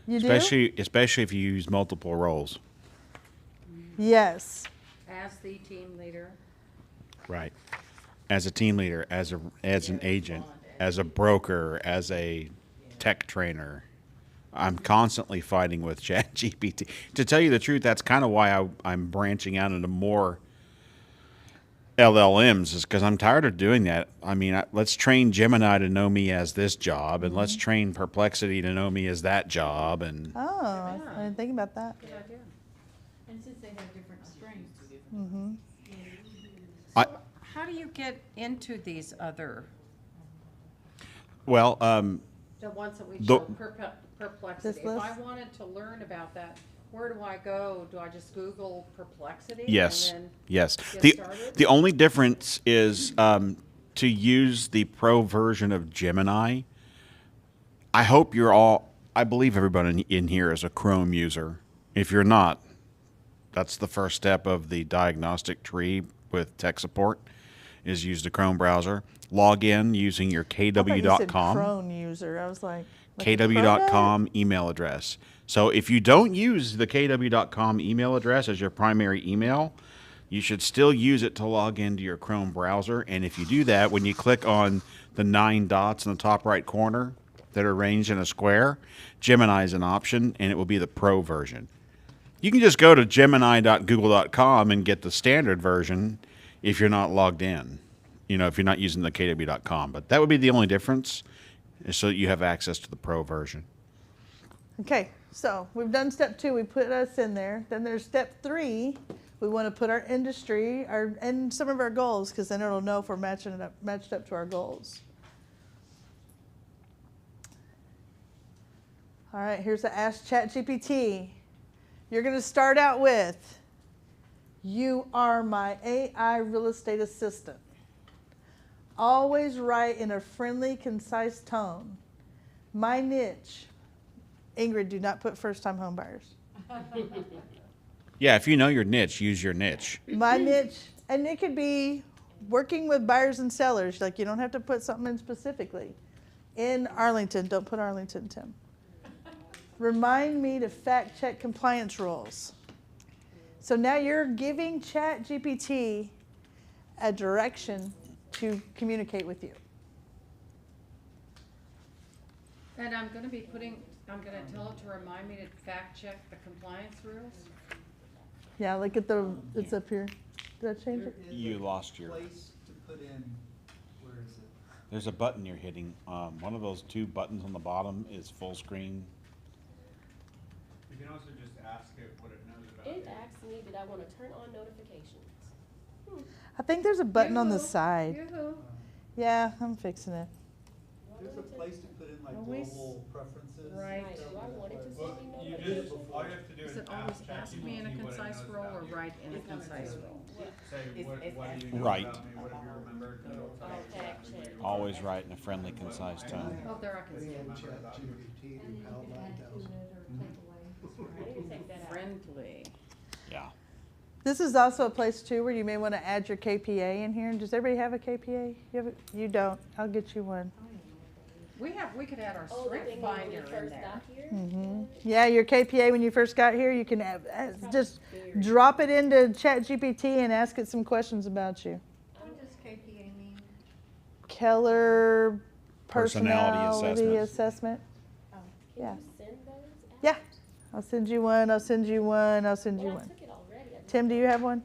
[SPEAKER 2] You
[SPEAKER 11] Especially if you use multiple roles.
[SPEAKER 2] Yes.
[SPEAKER 14] As the team leader.
[SPEAKER 11] Right. As a team leader, as an agent, as a broker, as a tech trainer. I'm constantly fighting with ChatGPT. To tell you the truth, that's kind of why I'm branching out into more LLMs, is because I'm tired of doing that. I mean, let's train Gemini to know me as this job, and let's train Perplexity to know me as that job. And
[SPEAKER 2] Oh, I didn't think about that.
[SPEAKER 14] Good idea.
[SPEAKER 3] And since they have different strengths.
[SPEAKER 2] Mm-hmm.
[SPEAKER 14] How do you get into these other?
[SPEAKER 11] well,
[SPEAKER 3] The ones that we
[SPEAKER 11] The-
[SPEAKER 3] showed, Perplexity.
[SPEAKER 2] This
[SPEAKER 3] If I
[SPEAKER 2] list?
[SPEAKER 3] wanted to learn about that, where do I go? Do I just Google Perplexity?
[SPEAKER 11] yes,
[SPEAKER 3] And then
[SPEAKER 11] yes.
[SPEAKER 3] get started?
[SPEAKER 11] The only difference is to use the pro version of Gemini. I hope I believe everybody in here is a Chrome user. If you're not, that's the first step of the diagnostic tree with tech support, is use the Chrome browser. Log in using your
[SPEAKER 2] I thought you said
[SPEAKER 11] kw.com.
[SPEAKER 2] Chrome user. I was like a
[SPEAKER 11] kw.com email address. So if you don't use the kw.com email address as your primary email, you should still use it to log into your Chrome browser. And if you do that, when you click on the 9 dots in the top right corner that are arranged in a square, Gemini is an option, and it will be the pro version. You can just go to gemini.google.com and get the standard version if you're not logged in, if you're not using the kw.com. But that would be the only difference, is so that you have access to the pro version.
[SPEAKER 2] Okay, so we've done step 2. We put us in there. Then there's step 3. We want to put our industry and some of our goals, because then it'll know if we're matched up to our goals. All right, here's the Ask ChatGPT. You're going to start out with, you are my AI real estate assistant. Always write in a friendly, concise tone. My niche. Ingrid, do not put first-time home buyers.
[SPEAKER 11] Yeah, if you know your niche, use your niche.
[SPEAKER 2] My niche, and it could be working with buyers and sellers. Like, you don't have to put something in specifically. In Arlington, don't put Arlington, Tim. Remind me to fact check compliance rules. So now you're giving ChatGPT a direction to communicate with you.
[SPEAKER 3] And I'm gonna tell it to remind me to fact check the compliance rules.
[SPEAKER 2] Yeah, look at it's up here. Did I change it?
[SPEAKER 11] You lost your.
[SPEAKER 4] Place to put in, where is it?
[SPEAKER 11] There's a button you're hitting. One of those 2 buttons on the bottom is full screen.
[SPEAKER 1] You can also just ask it what it knows about
[SPEAKER 13] It
[SPEAKER 1] you.
[SPEAKER 13] asks me, did I want to turn on notifications?
[SPEAKER 2] I think there's a button on the
[SPEAKER 3] Yoo-hoo.
[SPEAKER 2] side.
[SPEAKER 3] Yoo-hoo.
[SPEAKER 2] Yeah, I'm fixing it.
[SPEAKER 4] There's a place to put in like
[SPEAKER 3] Always-
[SPEAKER 4] global preferences.
[SPEAKER 3] Right.
[SPEAKER 13] Do I want it to
[SPEAKER 1] Well,
[SPEAKER 13] send me
[SPEAKER 1] you
[SPEAKER 13] notifications?
[SPEAKER 1] just, all you have to do
[SPEAKER 3] Is
[SPEAKER 1] is
[SPEAKER 3] it always ask me in a
[SPEAKER 1] ChatGPT what it
[SPEAKER 3] concise
[SPEAKER 1] knows
[SPEAKER 3] role or
[SPEAKER 1] about you.
[SPEAKER 3] write in a concise role?
[SPEAKER 1] Say, what do you know
[SPEAKER 11] Right.
[SPEAKER 1] about me? What have you remembered? And it'll tell you
[SPEAKER 13] Okay.
[SPEAKER 1] exactly what you
[SPEAKER 11] Always
[SPEAKER 1] want.
[SPEAKER 11] write in a friendly, concise tone.
[SPEAKER 3] Oh, there I can see it.
[SPEAKER 8] ChatGPT and how that goes.
[SPEAKER 13] I need to take that out.
[SPEAKER 14] Friendly.
[SPEAKER 11] Yeah.
[SPEAKER 2] This is also a place too where you may want to add your KPA in here. Does everybody have a KPA? You don't. I'll get you one.
[SPEAKER 3] We could add our
[SPEAKER 13] Oh, the
[SPEAKER 3] strength
[SPEAKER 13] thing when we
[SPEAKER 3] finder in
[SPEAKER 13] first
[SPEAKER 3] there.
[SPEAKER 13] got here?
[SPEAKER 2] Mm-hmm. Yeah, your KPA when you first got here, you can just drop it into ChatGPT and ask it some questions about you.
[SPEAKER 3] What does KPA mean?
[SPEAKER 2] Keller
[SPEAKER 11] Personality
[SPEAKER 2] Personality
[SPEAKER 11] Assessment.
[SPEAKER 2] Assessment.
[SPEAKER 13] Can
[SPEAKER 2] Yeah.
[SPEAKER 13] you send those out?
[SPEAKER 2] Yeah. I'll send you one. I'll send you one. I'll send you
[SPEAKER 13] Well, I
[SPEAKER 2] one.
[SPEAKER 13] took it already. I just
[SPEAKER 2] Tim, do you have one?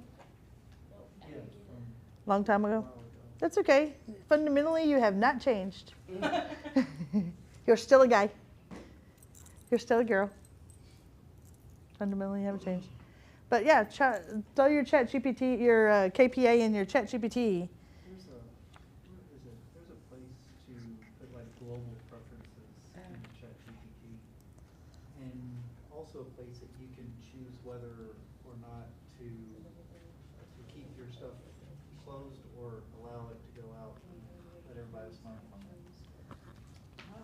[SPEAKER 13] Nope, I
[SPEAKER 4] Yeah,
[SPEAKER 13] didn't get it.
[SPEAKER 4] from
[SPEAKER 2] Long time
[SPEAKER 4] a
[SPEAKER 2] ago?
[SPEAKER 4] while ago.
[SPEAKER 2] That's okay. Fundamentally, you have not changed. You're still a guy. You're still a girl. Fundamentally, you haven't changed. But yeah, throw your ChatGPT, your KPA in your ChatGPT.
[SPEAKER 4] There's a, where is it? There's a place to put like global preferences in ChatGPT. And also a place that you can choose whether or not to keep your stuff closed or allow it to go out and let everybody have smartphones.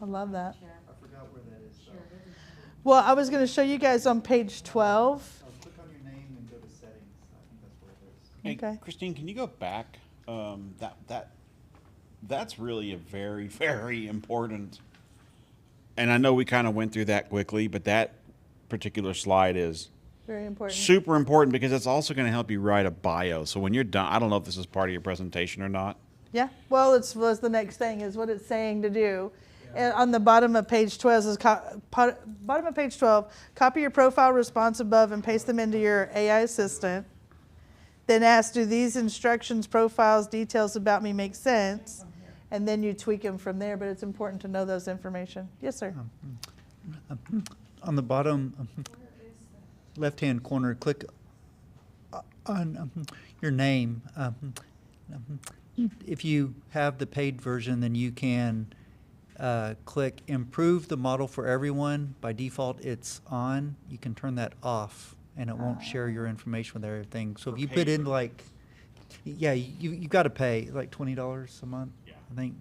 [SPEAKER 2] I love that.
[SPEAKER 4] I forgot where that is though.
[SPEAKER 2] Well, I was going to show you guys on page 12.
[SPEAKER 4] Click on your name and go to settings. I think that's where it is.
[SPEAKER 11] Hey,
[SPEAKER 2] Okay.
[SPEAKER 11] Christine, can you go back? That's really a very, very important. And I know we kind of went through that quickly, but that particular slide is
[SPEAKER 2] Very important.
[SPEAKER 11] super important because it's also going to help you write a bio. So when you're done, I don't know if this is part of your presentation or not.
[SPEAKER 2] Yeah. Well, was the next thing is what it's saying to do. And on the bottom of page 12 is bottom of page 12. Copy your profile response above and paste them into your AI assistant. Then ask, do these instructions, profiles, details about me make sense? And then you tweak them from there. But it's important to know those information. Yes, sir.
[SPEAKER 10] On the bottom left-hand corner, click on your name. If you have the paid version, then you can click improve the model for everyone. By default, it's on. You can turn that off, and it won't share your information with everything. So if you put in like, yeah, you got to pay like $20 a month, I think.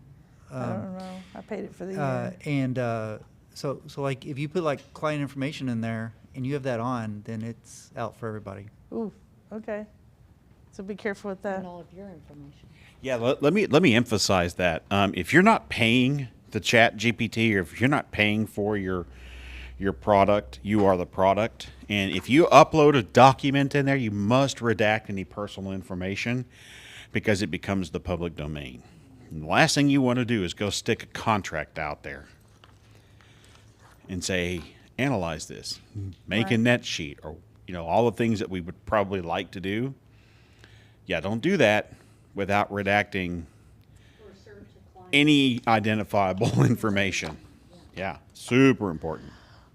[SPEAKER 2] I don't know. I paid it for the year.
[SPEAKER 10] And so like if you put like client information in there and you have that on, then it's out for everybody.
[SPEAKER 2] Ooh, okay. So be careful with that.
[SPEAKER 9] And all of your information.
[SPEAKER 11] Yeah, let me emphasize that. If you're not paying the Chat GPT, or if you're not paying for your product, you are the product. And if you upload a document in there, you must redact any personal information because it becomes the public domain. And the last thing you want to do is go stick a contract out there and say, analyze this, make a net sheet, or all the things that we would probably like to do. Yeah, don't do that without redacting any identifiable information. Yeah, super important.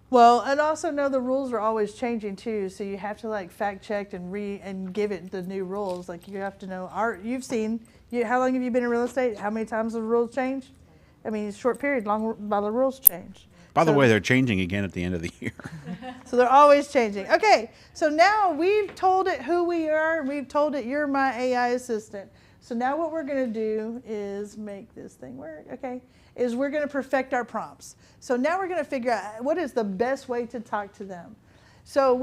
[SPEAKER 2] Well, and also know the rules are always changing too, so you have to like fact check and give it the new rules. Like you have to know. You've seen how long have you been in real estate? How many times have the rules changed? I mean, short period, long while the rules change.
[SPEAKER 11] By the way, they're changing again at the end of the year.
[SPEAKER 2] So they're always changing. Okay, so now we've told it who we are, and we've told it you're my AI assistant. So now what we're going to do is make this thing work, okay, is we're going to perfect our prompts. So now we're going to figure out what is the best way to talk to them. So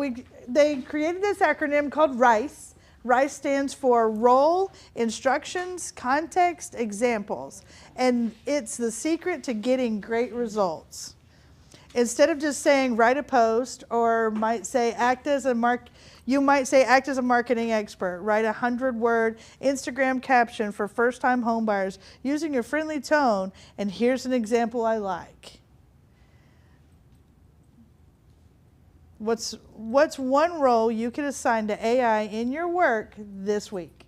[SPEAKER 2] they created this acronym called RICE. RICE stands for Role, Instructions, Context, Examples. And it's the secret to getting great results. Instead of just saying write a post, or might say act as a marketing expert. Write a 100-word Instagram caption for first-time homebuyers using your friendly tone. And here's an example I like. What's one role you could assign to AI in your work this week?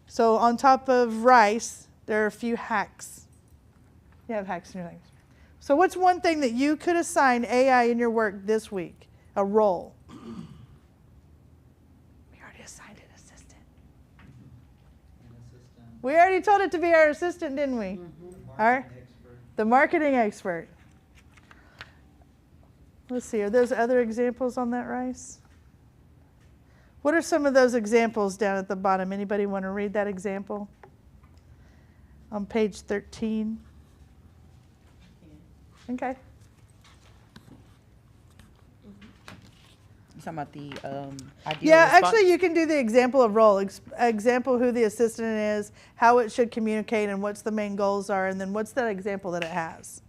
[SPEAKER 2] So on top of RICE, there are a few hacks. You have hacks in your things. So what's one thing that you could assign AI in your work this week? A role. We already assigned an assistant. We already told it to be our assistant, didn't we? The marketing expert. Let's see, are those other examples on that, Rice? What are some of those examples down at the bottom? Anybody want to read that example? On page 13. Okay.
[SPEAKER 7] You talking about the ideal
[SPEAKER 2] Yeah,
[SPEAKER 7] response?
[SPEAKER 2] actually you can do the example of role. Example who the assistant is, how it should communicate, and what's the main goals are, and then what's that example that it has.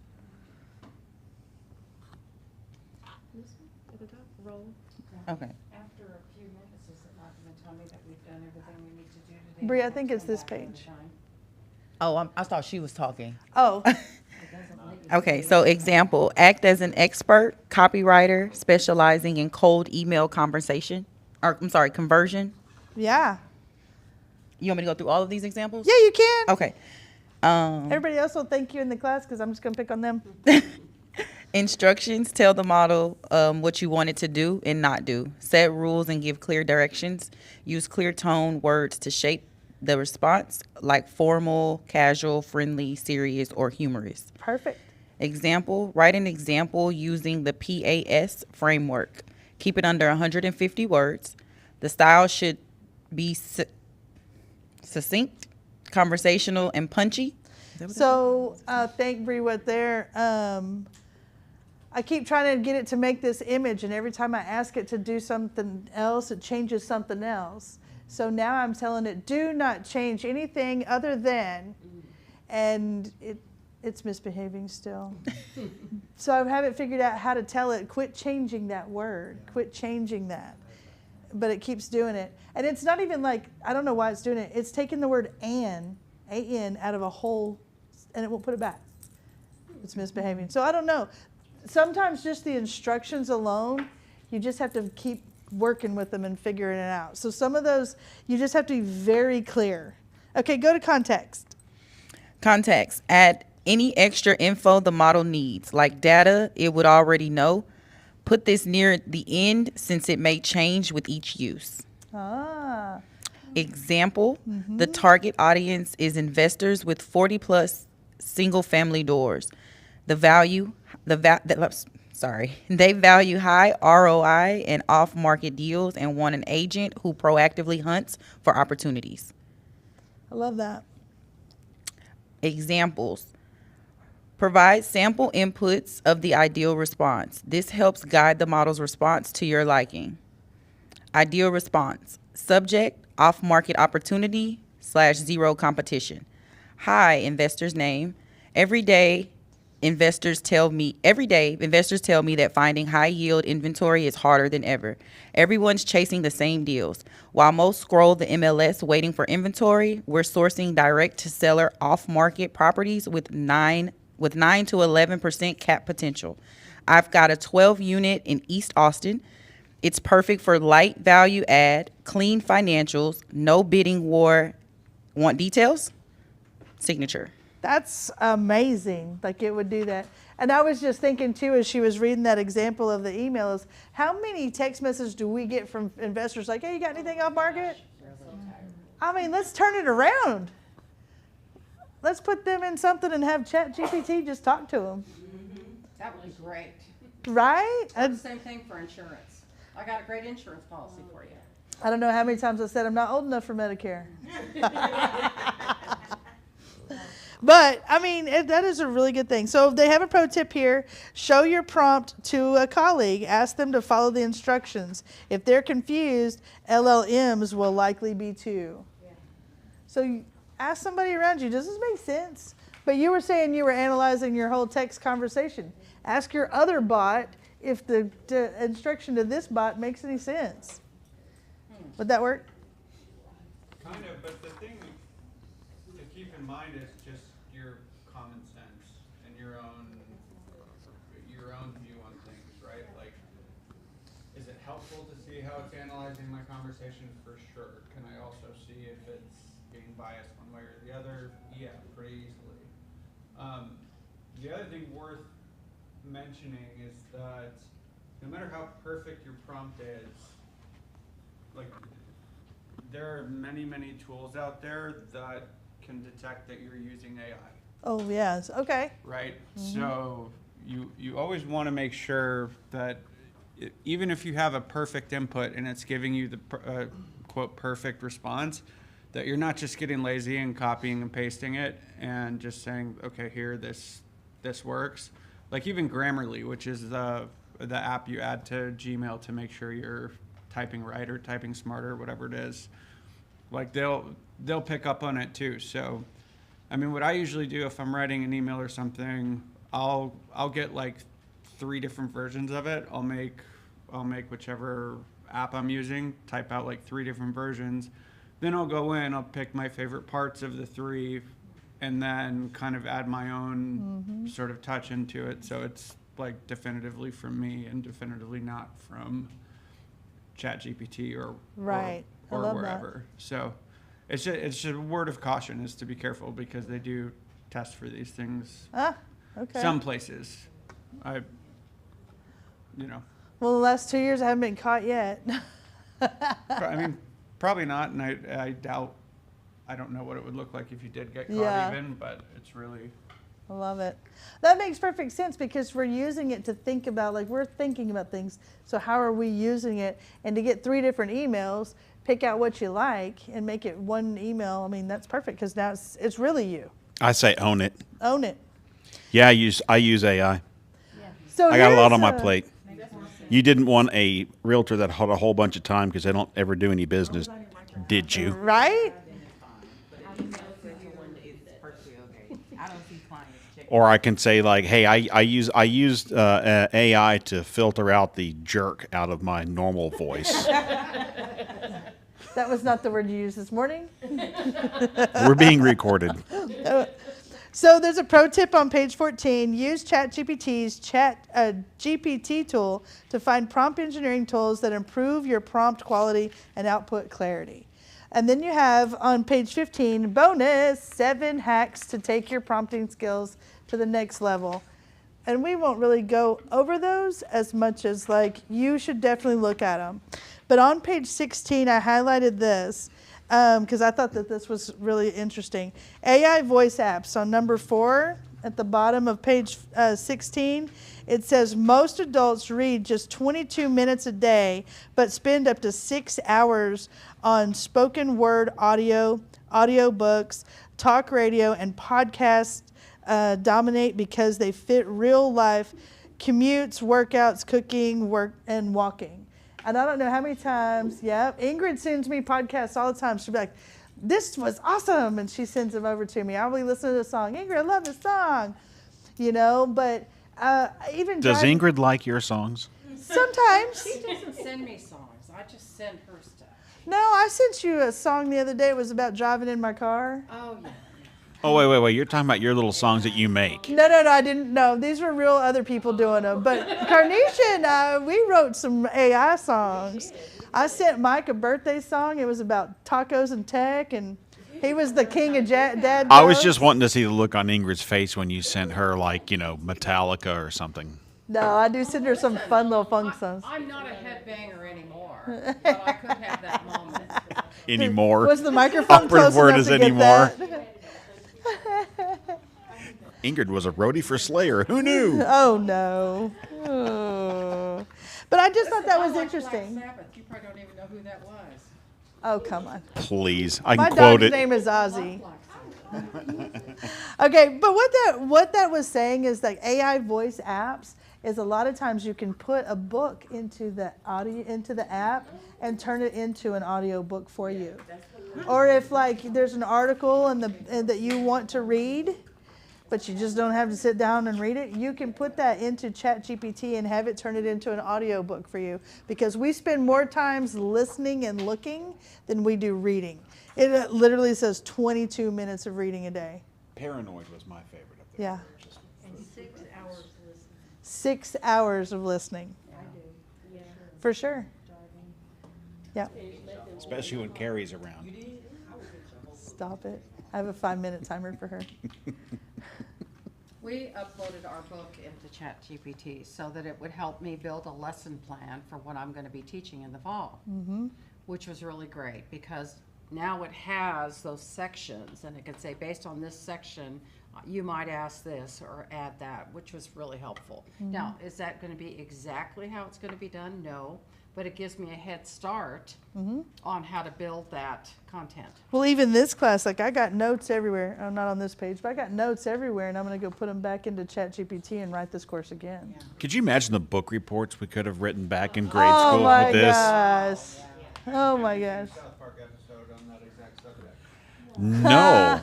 [SPEAKER 7] Okay.
[SPEAKER 3] After a few minutes, is it not going to tell me that we've done everything we need to do today?
[SPEAKER 2] Bree, I think it's this page.
[SPEAKER 7] Oh, I thought she was talking.
[SPEAKER 2] Oh.
[SPEAKER 7] Okay, so example, act as an expert copywriter specializing in cold email conversation, or I'm sorry, conversion.
[SPEAKER 2] Yeah.
[SPEAKER 7] You want me to go through all of these examples?
[SPEAKER 2] Yeah, you can.
[SPEAKER 7] Okay.
[SPEAKER 2] Everybody else will thank you in the class because I'm just going to pick on them.
[SPEAKER 7] Instructions, tell the model what you want it to do and not do. Set rules and give clear directions. Use clear tone words to shape the response, like formal, casual, friendly, serious, or humorous.
[SPEAKER 2] Perfect.
[SPEAKER 7] Example, write an example using the PAS framework. Keep it under 150 words. The style should be succinct, conversational, and punchy. Is that what
[SPEAKER 2] So, thank Bree what there. I keep trying to get it to make this image, and every time I ask it to do something else, it changes something else. So now I'm telling it, do not change anything other than, and it's misbehaving still. So I haven't figured out how to tell it, quit changing that word, quit changing that. But it keeps doing it. And it's not even like, I don't know why it's doing it. It's taking the word an out of a whole, and it won't put it back. It's misbehaving. So I don't know. Sometimes just the instructions alone, you just have to keep working with them and figuring it out. So some of those, you just have to be very clear. Okay, go to context.
[SPEAKER 7] Context. Add any extra info the model needs, like data it would already know. Put this near the end since it may change with each use.
[SPEAKER 2] Ah.
[SPEAKER 7] Example, the target audience is investors with 40 plus single family doors. They value high ROI and off-market deals and want an agent who proactively hunts for opportunities.
[SPEAKER 2] I love that.
[SPEAKER 7] Examples. Provide sample inputs of the ideal response. This helps guide the model's response to your liking. Ideal response. Subject, off-market opportunity / zero competition. Hi, investor's name. Every day, investors tell me that finding high yield inventory is harder than ever. Everyone's chasing the same deals. While most scroll the MLS waiting for inventory, we're sourcing direct to seller off-market properties with 9 to 11% cap potential. I've got a 12 unit in East Austin. It's perfect for light value add, clean financials, no bidding war. Want details? Signature.
[SPEAKER 2] That's amazing. Like it would do that. And I was just thinking too, as she was reading that example of the emails, how many text messages do we get from investors like, hey, you got anything off market? I mean, let's turn it around. Let's put them in something and have ChatGPT just talk to them.
[SPEAKER 3] That would be great.
[SPEAKER 2] Right?
[SPEAKER 3] The same thing for insurance. I got a great insurance policy for you.
[SPEAKER 2] I don't know how many times I said I'm not old enough for Medicare. But, I mean, that is a really good thing. So they have a pro tip here. Show your prompt to a colleague. Ask them to follow the instructions. If they're confused, LLMs will likely be too. Yeah. So ask somebody around you, does this make sense? But you were saying you were analyzing your whole text conversation. Ask your other bot if the instruction to this bot makes any sense. Would that work?
[SPEAKER 1] Kind of, but the thing to keep in mind is just your common sense and your own view on things, right? Like, is it helpful to see how it's analyzing my conversation? For sure. Can I also see if it's being biased one way or the other? Yeah, pretty easily. The other thing worth mentioning is that no matter how perfect your prompt is, like, there are many, many tools out there that can detect that you're using AI.
[SPEAKER 2] Oh, yes. Okay.
[SPEAKER 1] Right? So you always want to make sure that even if you have a perfect input and it's giving you the quote perfect response, that you're not just getting lazy and copying and pasting it and just saying, okay, here, this works. Like even Grammarly, which is the app you add to Gmail to make sure you're typing right or typing smarter, whatever it is. Like they'll pick up on it too. So, I mean, what I usually do if I'm writing an email or something, I'll get like 3 different versions of it. I'll make whichever app I'm using, type out like 3 different versions. Then I'll go in, I'll pick my favorite parts of the 3, and then kind of add my own sort of touch into it. So it's like definitively from me and definitively not from ChatGPT or
[SPEAKER 2] Right.
[SPEAKER 1] or
[SPEAKER 2] I love
[SPEAKER 1] wherever.
[SPEAKER 2] that.
[SPEAKER 1] So it's just a word of caution is to be careful because they do test for these things.
[SPEAKER 2] Ah, okay.
[SPEAKER 1] Some places, Well,
[SPEAKER 2] the last 2 years I haven't been caught yet.
[SPEAKER 1] I mean, probably not, and I doubt. I don't know what it would look like if you did get caught
[SPEAKER 2] Yeah.
[SPEAKER 1] even, but it's really.
[SPEAKER 2] I love it. That makes perfect sense because we're using it to think about, like we're thinking about things. So how are we using it? And to get 3 different emails, pick out what you like and make it one email. I mean, that's perfect because now it's really you.
[SPEAKER 11] I say own it.
[SPEAKER 2] Own it.
[SPEAKER 11] Yeah, I use AI.
[SPEAKER 2] So
[SPEAKER 11] I got a lot
[SPEAKER 2] here's
[SPEAKER 11] on my plate. You didn't want a realtor that had a whole bunch of time because they don't ever do any business, did you?
[SPEAKER 2] Right?
[SPEAKER 11] Or I can say like, hey, I used AI to filter out the jerk out of my normal voice.
[SPEAKER 2] That was not the word you used this morning.
[SPEAKER 11] We're being recorded.
[SPEAKER 2] So there's a pro tip on page 14. Use ChatGPT's GPT tool to find prompt engineering tools that improve your prompt quality and output clarity. And then you have on page 15, bonus 7 hacks to take your prompting skills to the next level. And we won't really go over those as much as like you should definitely look at them. But on page 16, I highlighted this because I thought that this was really interesting. AI voice apps on number 4 at the bottom of page 16. It says most adults read just 22 minutes a day, but spend up to 6 hours on spoken word audio, audiobooks, talk radio, and podcasts dominate because they fit real life commutes, workouts, cooking, work, and walking. And I don't know how many times, Ingrid sends me podcasts all the time. She'll be like, this was awesome. And she sends them over to me. I'll be listening to the song. Ingrid, I love this song. You know, but even
[SPEAKER 11] Does Ingrid like your songs?
[SPEAKER 2] Sometimes.
[SPEAKER 14] She doesn't send me songs. I just send her stuff.
[SPEAKER 2] No, I sent you a song the other day. It was about driving in my car.
[SPEAKER 14] Oh, yeah.
[SPEAKER 11] Oh, wait. You're talking about your little songs that you make.
[SPEAKER 2] No, I didn't know. These were real other people doing them. But Carnation, we wrote some AI songs. I sent Mike a birthday song. It was about tacos and tech, and he was the king of dad
[SPEAKER 11] I was
[SPEAKER 2] jokes.
[SPEAKER 11] just wanting to see the look on Ingrid's face when you sent her, like, Metallica or something.
[SPEAKER 2] No, I do send her some fun little funk songs.
[SPEAKER 14] I'm not a headbanger anymore, but I could have that moment.
[SPEAKER 11] Anymore.
[SPEAKER 2] Was the microphone
[SPEAKER 11] Operative
[SPEAKER 2] close
[SPEAKER 11] word
[SPEAKER 2] enough
[SPEAKER 11] is
[SPEAKER 2] to get
[SPEAKER 11] anymore.
[SPEAKER 2] that?
[SPEAKER 11] Ingrid was a roadie for Slayer. Who knew?
[SPEAKER 2] Oh, no. Oh. But I just thought that was interesting.
[SPEAKER 14] You probably don't even know who that was.
[SPEAKER 2] Oh, come on.
[SPEAKER 11] Please, I
[SPEAKER 2] My
[SPEAKER 11] can quote
[SPEAKER 2] dog's
[SPEAKER 11] it.
[SPEAKER 2] name is Ozzy. Okay, but what that was saying is like AI voice apps is a lot of times you can put a book into the app and turn it into an audio book for you. Or if like there's an article and that you want to read, but you just don't have to sit down and read it, you can put that into ChatGPT and have it turn it into an audio book for you. Because we spend more times listening and looking than we do reading. It literally says 22 minutes of reading a day.
[SPEAKER 11] Paranoid was my favorite up
[SPEAKER 2] Yeah.
[SPEAKER 9] And 6 hours listening.
[SPEAKER 2] 6 hours of listening.
[SPEAKER 9] I do. Yeah.
[SPEAKER 2] For sure. Yeah.
[SPEAKER 11] Especially when Carrie's around.
[SPEAKER 2] Stop it. I have a 5-minute timer for her.
[SPEAKER 14] We uploaded our book into ChatGPT so that it would help me build a lesson plan for what I'm going to be teaching in the fall, which was really great because now it has those sections and it could say, based on this section, you might ask this or add that, which was really helpful. Now, is that going to be exactly how it's going to be done? No, but it gives me a head start on how to build that content.
[SPEAKER 2] Well, even this class, like I got notes everywhere. I'm not on this page, but I got notes everywhere, and I'm going to go put them back into ChatGPT and write this course again.
[SPEAKER 11] Could you imagine the book reports we could have written back in grade school with this?
[SPEAKER 2] Oh my gosh.
[SPEAKER 6] South Park episode on that exact subject.
[SPEAKER 11] No,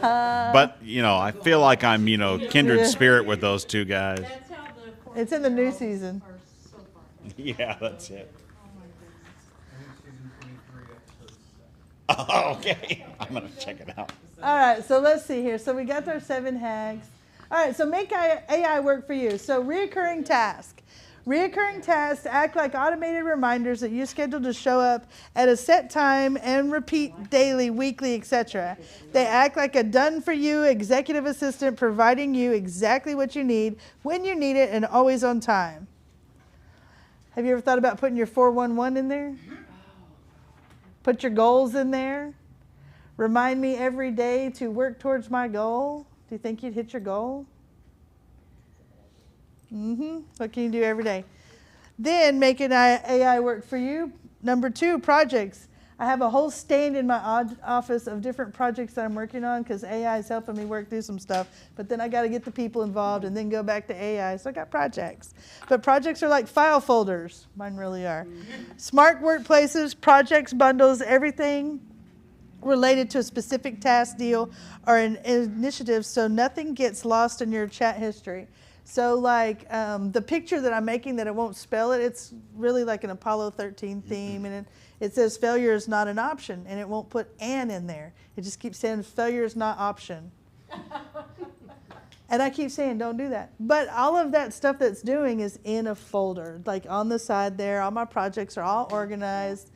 [SPEAKER 11] but I feel like I'm kindred spirit with those two guys.
[SPEAKER 9] That's how the
[SPEAKER 2] It's in the new season.
[SPEAKER 9] are so far.
[SPEAKER 11] Yeah, that's it.
[SPEAKER 6] I think season 23, episode 7.
[SPEAKER 11] Oh, okay, I'm gonna check it out.
[SPEAKER 2] All right, so let's see here. So we got our 7 hacks. All right, so make AI work for you. So reoccurring task. Reoccurring tasks act like automated reminders that you schedule to show up at a set time and repeat daily, weekly, etc. They act like a done-for-you executive assistant, providing you exactly what you need, when you need it, and always on time. Have you ever thought about putting your 411 in there? Put your goals in there. Remind me every day to work towards my goal. Do you think you'd hit your goal? What can you do every day? Then making AI work for you. Number 2, projects. I have a whole stand in my office of different projects that I'm working on because AI is helping me work through some stuff. But then I got to get the people involved and then go back to AI. So I got projects. But projects are like file folders. Mine really are. Smart workplaces, projects, bundles, everything related to a specific task, deal, or an initiative so nothing gets lost in your chat history. So like the picture that I'm making that I won't spell it, it's really like an Apollo 13 theme, and it says failure is not an option, and it won't put "an" in there. It just keeps saying failure is not option. And I keep saying don't do that. But all of that stuff that's doing is in a folder, like on the side there. All my projects are all organized.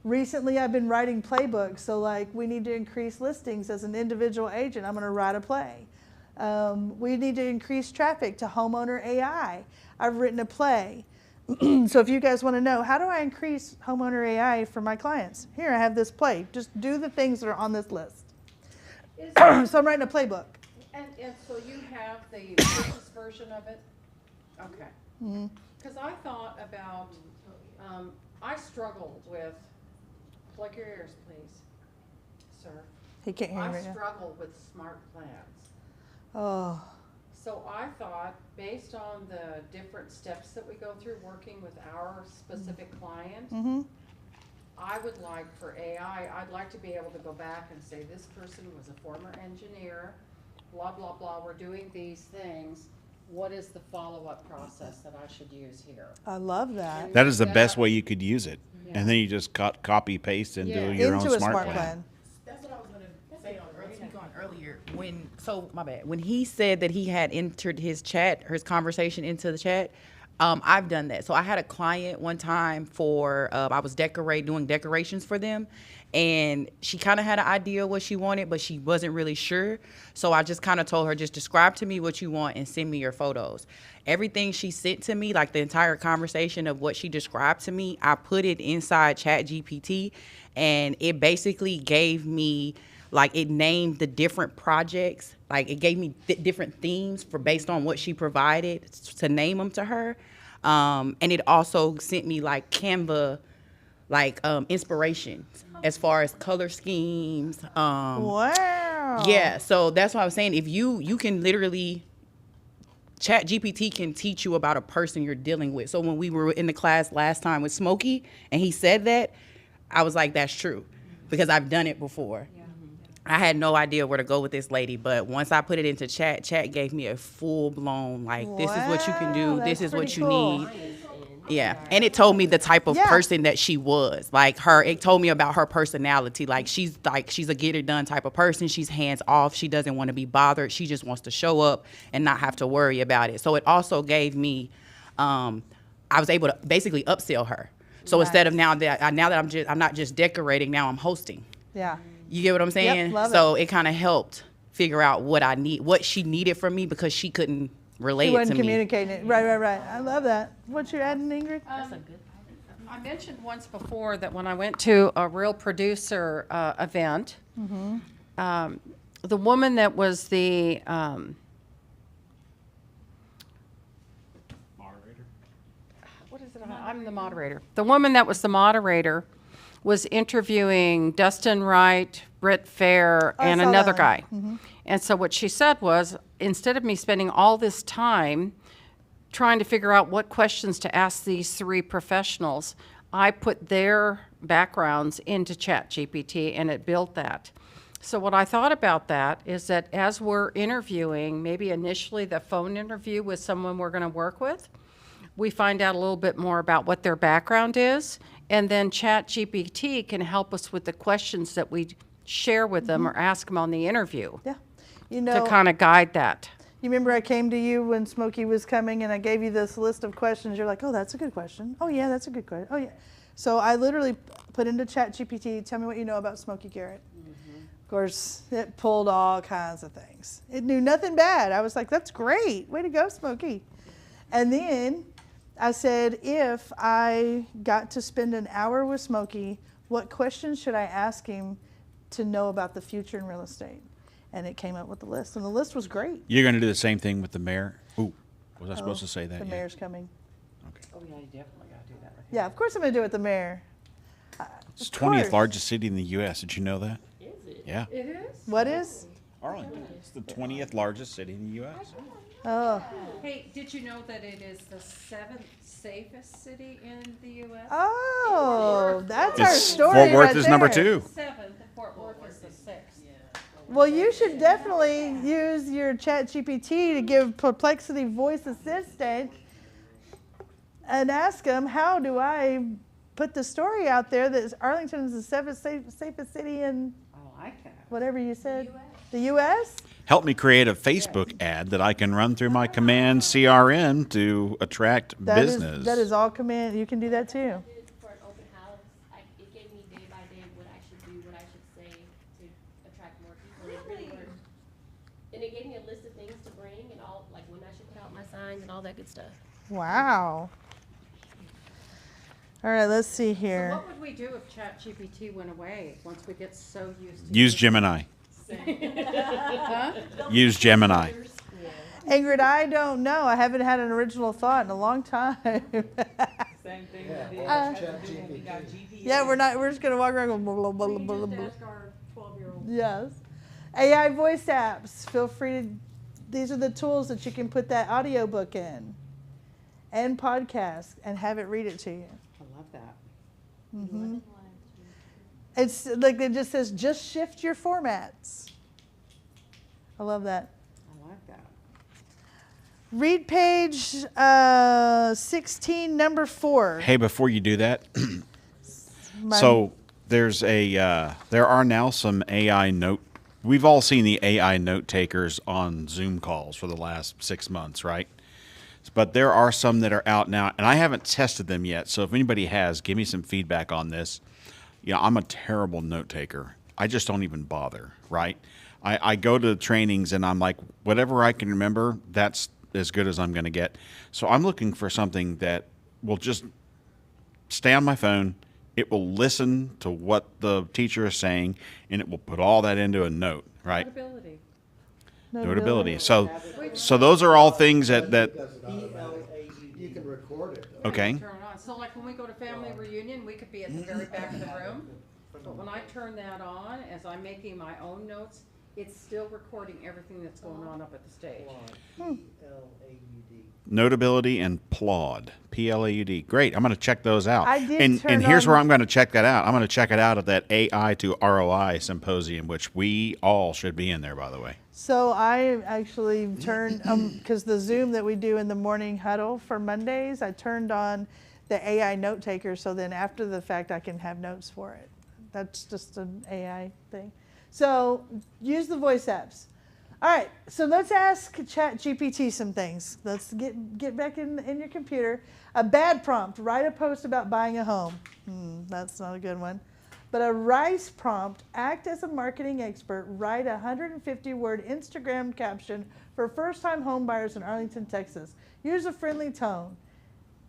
[SPEAKER 2] Recently I've been writing playbooks, so like we need to increase listings as an individual agent. I'm going to write a play. We need to increase traffic to homeowner AI. I've written a play. So if you guys want to know, how do I increase homeowner AI for my clients? Here, I have this play. Just do the things that are on this list. So I'm writing a playbook.
[SPEAKER 3] And so you have the purchase version of it? Okay. Because I thought about, I struggled with, plug your ears, please, sir.
[SPEAKER 2] He can't hear you
[SPEAKER 3] I
[SPEAKER 2] right now.
[SPEAKER 3] struggled with smart plans.
[SPEAKER 2] Oh.
[SPEAKER 3] So I thought, based on the different steps that we go through working with our specific client, I would like for AI, I'd like to be able to go back and say, this person was a former engineer, blah, blah, blah, we're doing these things. What is the follow-up process that I should use here?
[SPEAKER 2] I love that.
[SPEAKER 11] That is the best way you could use it. And then you just copy paste and do your
[SPEAKER 2] Into
[SPEAKER 11] own
[SPEAKER 2] a
[SPEAKER 11] smart plan.
[SPEAKER 7] That's what I was gonna say earlier. When he said that he had entered his conversation into the chat, I've done that. So I had a client one time for I was doing decorations for them, and she kind of had an idea of what she wanted, but she wasn't really sure. So I just kind of told her, just describe to me what you want and send me your photos. Everything she sent to me, like the entire conversation of what she described to me, I put it inside ChatGPT, and it basically gave me, like, it named the different projects. Like, it gave me different themes based on what she provided to name them to her. And it also sent me, like, Canva, like, inspirations as far as color schemes.
[SPEAKER 2] Wow.
[SPEAKER 7] Yeah, so that's what I was saying. If you can literally, ChatGPT can teach you about a person you're dealing with. So when we were in the class last time with Smokey, and he said that, I was like, that's true, because I've done it before. I had no idea where to go with this lady, but once I put it into chat gave me a full-blown, like, this is what you can do, this is what you need. Yeah, and it told me the type of person that she was. Like, it told me about her personality. Like, she's a get-it-done type of person. She's hands-off. She doesn't want to be bothered. She just wants to show up and not have to worry about it. So it also gave me, I was able to basically upsell her. So instead of now that I'm not just decorating, now I'm hosting.
[SPEAKER 2] Yeah.
[SPEAKER 7] You get what I'm saying?
[SPEAKER 2] Yep, love
[SPEAKER 7] so
[SPEAKER 2] it.
[SPEAKER 7] It kind of helped figure out what she needed from me, because she couldn't relate
[SPEAKER 2] She
[SPEAKER 7] it
[SPEAKER 2] wasn't
[SPEAKER 7] to me.
[SPEAKER 2] communicating it. Right. I love that. What you adding, Ingrid?
[SPEAKER 14] I mentioned once before that when I went to a real producer event, the woman that was the
[SPEAKER 11] Moderator?
[SPEAKER 14] what is it? I'm the moderator. The woman that was the moderator was interviewing Dustin Wright, Britt Fair, and
[SPEAKER 2] saw
[SPEAKER 14] another
[SPEAKER 2] that
[SPEAKER 14] guy. And so what she said was, instead of me spending all this time trying to figure out what questions to ask these 3 professionals, I put their backgrounds into ChatGPT, and it built that. So what I thought about that is that as we're interviewing, maybe initially the phone interview with someone we're going to work with, we find out a little bit more about what their background is, and then ChatGPT can help us with the questions that we share with them or ask them on the interview.
[SPEAKER 2] Yeah. You know,
[SPEAKER 14] To kind of guide that.
[SPEAKER 2] you remember I came to you when Smokey was coming and I gave you this list of questions. You're like, oh, that's a good question. Oh, yeah, that's a good question. Oh, yeah. So I literally put into ChatGPT, tell me what you know about Smokey Garrett. Of course, it pulled all kinds of things. It knew nothing bad. I was like, that's great. Way to go, Smokey. And then I said, if I got to spend an hour with Smokey, what questions should I ask him to know about the future in real estate? And it came up with the list, and the list was great.
[SPEAKER 11] You're going to do the same thing with the mayor? Ooh. Was I supposed to say that
[SPEAKER 2] The
[SPEAKER 11] yet?
[SPEAKER 2] mayor's coming.
[SPEAKER 14] Oh, yeah, you definitely gotta do that.
[SPEAKER 2] Yeah, of course I'm going to do it with the mayor.
[SPEAKER 11] It's
[SPEAKER 2] Of
[SPEAKER 11] 20th
[SPEAKER 2] course.
[SPEAKER 11] largest city in the U.S. Did you know that?
[SPEAKER 13] Is it?
[SPEAKER 11] Yeah.
[SPEAKER 14] It is?
[SPEAKER 2] What is?
[SPEAKER 11] Arlington. It's the 20th largest city in the U.S.
[SPEAKER 2] Oh.
[SPEAKER 14] Hey, did you know that it is the 7th safest city in the U.S.?
[SPEAKER 2] Oh, that's our
[SPEAKER 11] It's
[SPEAKER 2] story.
[SPEAKER 11] Fort Worth
[SPEAKER 2] right
[SPEAKER 11] is number
[SPEAKER 2] there.
[SPEAKER 11] 2.
[SPEAKER 14] 7th, and Fort Worth is the 6th.
[SPEAKER 2] Well, you should definitely use your Chat GPT to give Perplexity voice assistant and ask them, how do I put the story out there that Arlington is the safest city in
[SPEAKER 14] I like that.
[SPEAKER 2] whatever you said? The U.S.?
[SPEAKER 11] Help me create a Facebook ad that I can run through my command CRM to attract business.
[SPEAKER 2] That is all command. You can do that too.
[SPEAKER 13] I did for an open house, it gave me day by day what I should do, what I should say to attract more people. It really worked. And it gave me a list of things to bring and all, like when I should put out my signs and all that good stuff.
[SPEAKER 2] Wow. All right, let's see
[SPEAKER 14] So
[SPEAKER 2] here.
[SPEAKER 14] what would we do if ChatGPT went away, once we get so used to
[SPEAKER 11] Use
[SPEAKER 14] using-
[SPEAKER 11] Gemini.
[SPEAKER 14] Huh?
[SPEAKER 11] Use Gemini.
[SPEAKER 2] Ingrid, I don't know. I haven't had an original thought in a long time.
[SPEAKER 8] Same thing
[SPEAKER 2] Uh,
[SPEAKER 8] with ChatGPT.
[SPEAKER 2] Yeah, we're just gonna walk around going blah, blah, blah,
[SPEAKER 14] We
[SPEAKER 2] blah,
[SPEAKER 14] can
[SPEAKER 2] blah,
[SPEAKER 14] just ask our 12-year-old.
[SPEAKER 2] Yes. AI voice apps. Feel free to, these are the tools that you can put that audiobook in and podcast and have it read it to you.
[SPEAKER 14] I love that.
[SPEAKER 2] Mm-hmm. It's like it just says, just shift your formats. I love that.
[SPEAKER 14] I like that.
[SPEAKER 2] Read page 16, number 4.
[SPEAKER 11] Hey, before you do that,
[SPEAKER 2] My-
[SPEAKER 11] so there are now some AI note. We've all seen the AI note takers on Zoom calls for the last 6 months, right? But there are some that are out now, and I haven't tested them yet. So if anybody has, give me some feedback on this. You know, I'm a terrible note taker. I just don't even bother, right? I go to trainings and I'm like, whatever I can remember, that's as good as I'm going to get. So I'm looking for something that will just stay on my phone. It will listen to what the teacher is saying, and it will put all that into a note, right?
[SPEAKER 14] Notability.
[SPEAKER 11] Notability. So those are all things that
[SPEAKER 8] You can record it. though.
[SPEAKER 11] okay.
[SPEAKER 14] Turn it on. So like when we go to family reunion, we could be at the very back of the room. But when I turn that on, as I'm making my own notes, it's still recording everything that's going on up at the stage.
[SPEAKER 8] Plaud.
[SPEAKER 11] Notability and Plaud, Plaud. Great. I'm going to check those out.
[SPEAKER 2] I did
[SPEAKER 11] and
[SPEAKER 2] turn
[SPEAKER 11] here's
[SPEAKER 2] on-
[SPEAKER 11] where I'm going to check that out. I'm going to check it out at that AI to ROI symposium, which we all should be in there, by the way.
[SPEAKER 2] So I actually turned, because the Zoom that we do in the morning huddle for Mondays, I turned on the AI note taker, so then after the fact I can have notes for it. That's just an AI thing. So use the voice apps. All right, so let's ask ChatGPT some things. Let's get back in your computer. A bad prompt, write a post about buying a home. That's not a good one. But a rice prompt, act as a marketing expert, write a 150-word Instagram caption for first-time home buyers in Arlington, Texas. Use a friendly tone.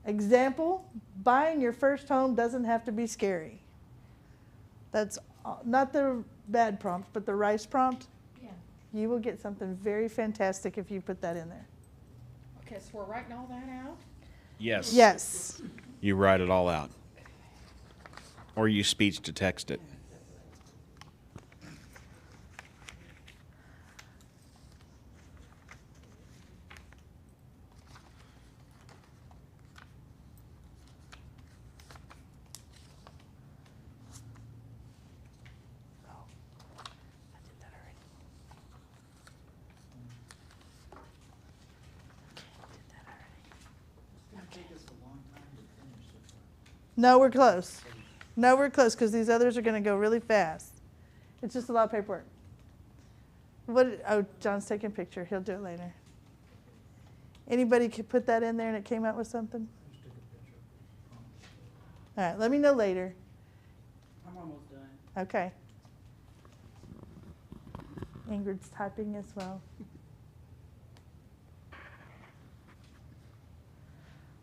[SPEAKER 2] Example, buying your first home doesn't have to be scary. That's not the bad prompt, but the rice prompt.
[SPEAKER 3] Yeah.
[SPEAKER 2] You will get something very fantastic if you put that in there.
[SPEAKER 14] Okay, so we're writing all that out?
[SPEAKER 11] Yes.
[SPEAKER 2] Yes.
[SPEAKER 11] You write it all out. Or use speech to text it.
[SPEAKER 2] No, we're close. No, we're close because these others are going to go really fast. It's just a lot of paperwork. Oh, John's taking a picture. He'll do it later. Anybody could put that in there and it came out with something? All right, let me know later.
[SPEAKER 14] I'm almost done.
[SPEAKER 2] Okay. Ingrid's typing as well.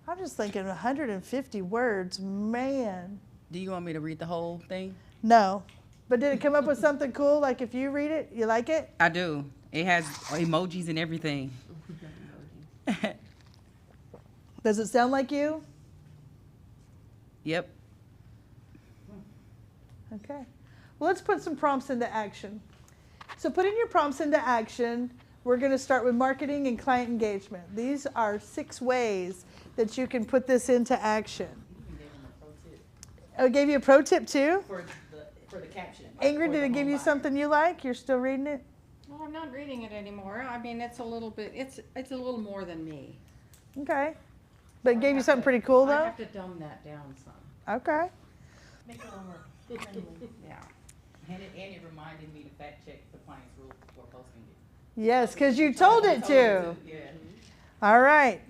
[SPEAKER 2] I'm just thinking 150 words, man.
[SPEAKER 7] Do you want me to read the whole thing?
[SPEAKER 2] No. But did it come up with something cool? Like if you read it, you like it?
[SPEAKER 7] I do. It has emojis and everything.
[SPEAKER 2] Does it sound like you?
[SPEAKER 7] Yep.
[SPEAKER 2] Okay. Well, let's put some prompts into action. So putting your prompts into action, we're going to start with marketing and client engagement. These are 6 ways that you can put this into action. Oh, I gave you a pro tip too?
[SPEAKER 14] For the caption.
[SPEAKER 2] Ingrid, did it give you something you like? You're still reading it?
[SPEAKER 14] Well, I'm not reading it anymore. I mean, it's a little bit, it's a little more than me.
[SPEAKER 2] Okay. But it gave you something pretty cool
[SPEAKER 14] I
[SPEAKER 2] though?
[SPEAKER 14] have to dumb that down some.
[SPEAKER 2] Okay.
[SPEAKER 15] Make it more
[SPEAKER 14] Yeah.
[SPEAKER 15] And it reminded me to fact check the client's rules before posting it.
[SPEAKER 2] Yes, because you told it to.
[SPEAKER 15] Yeah.
[SPEAKER 2] All right.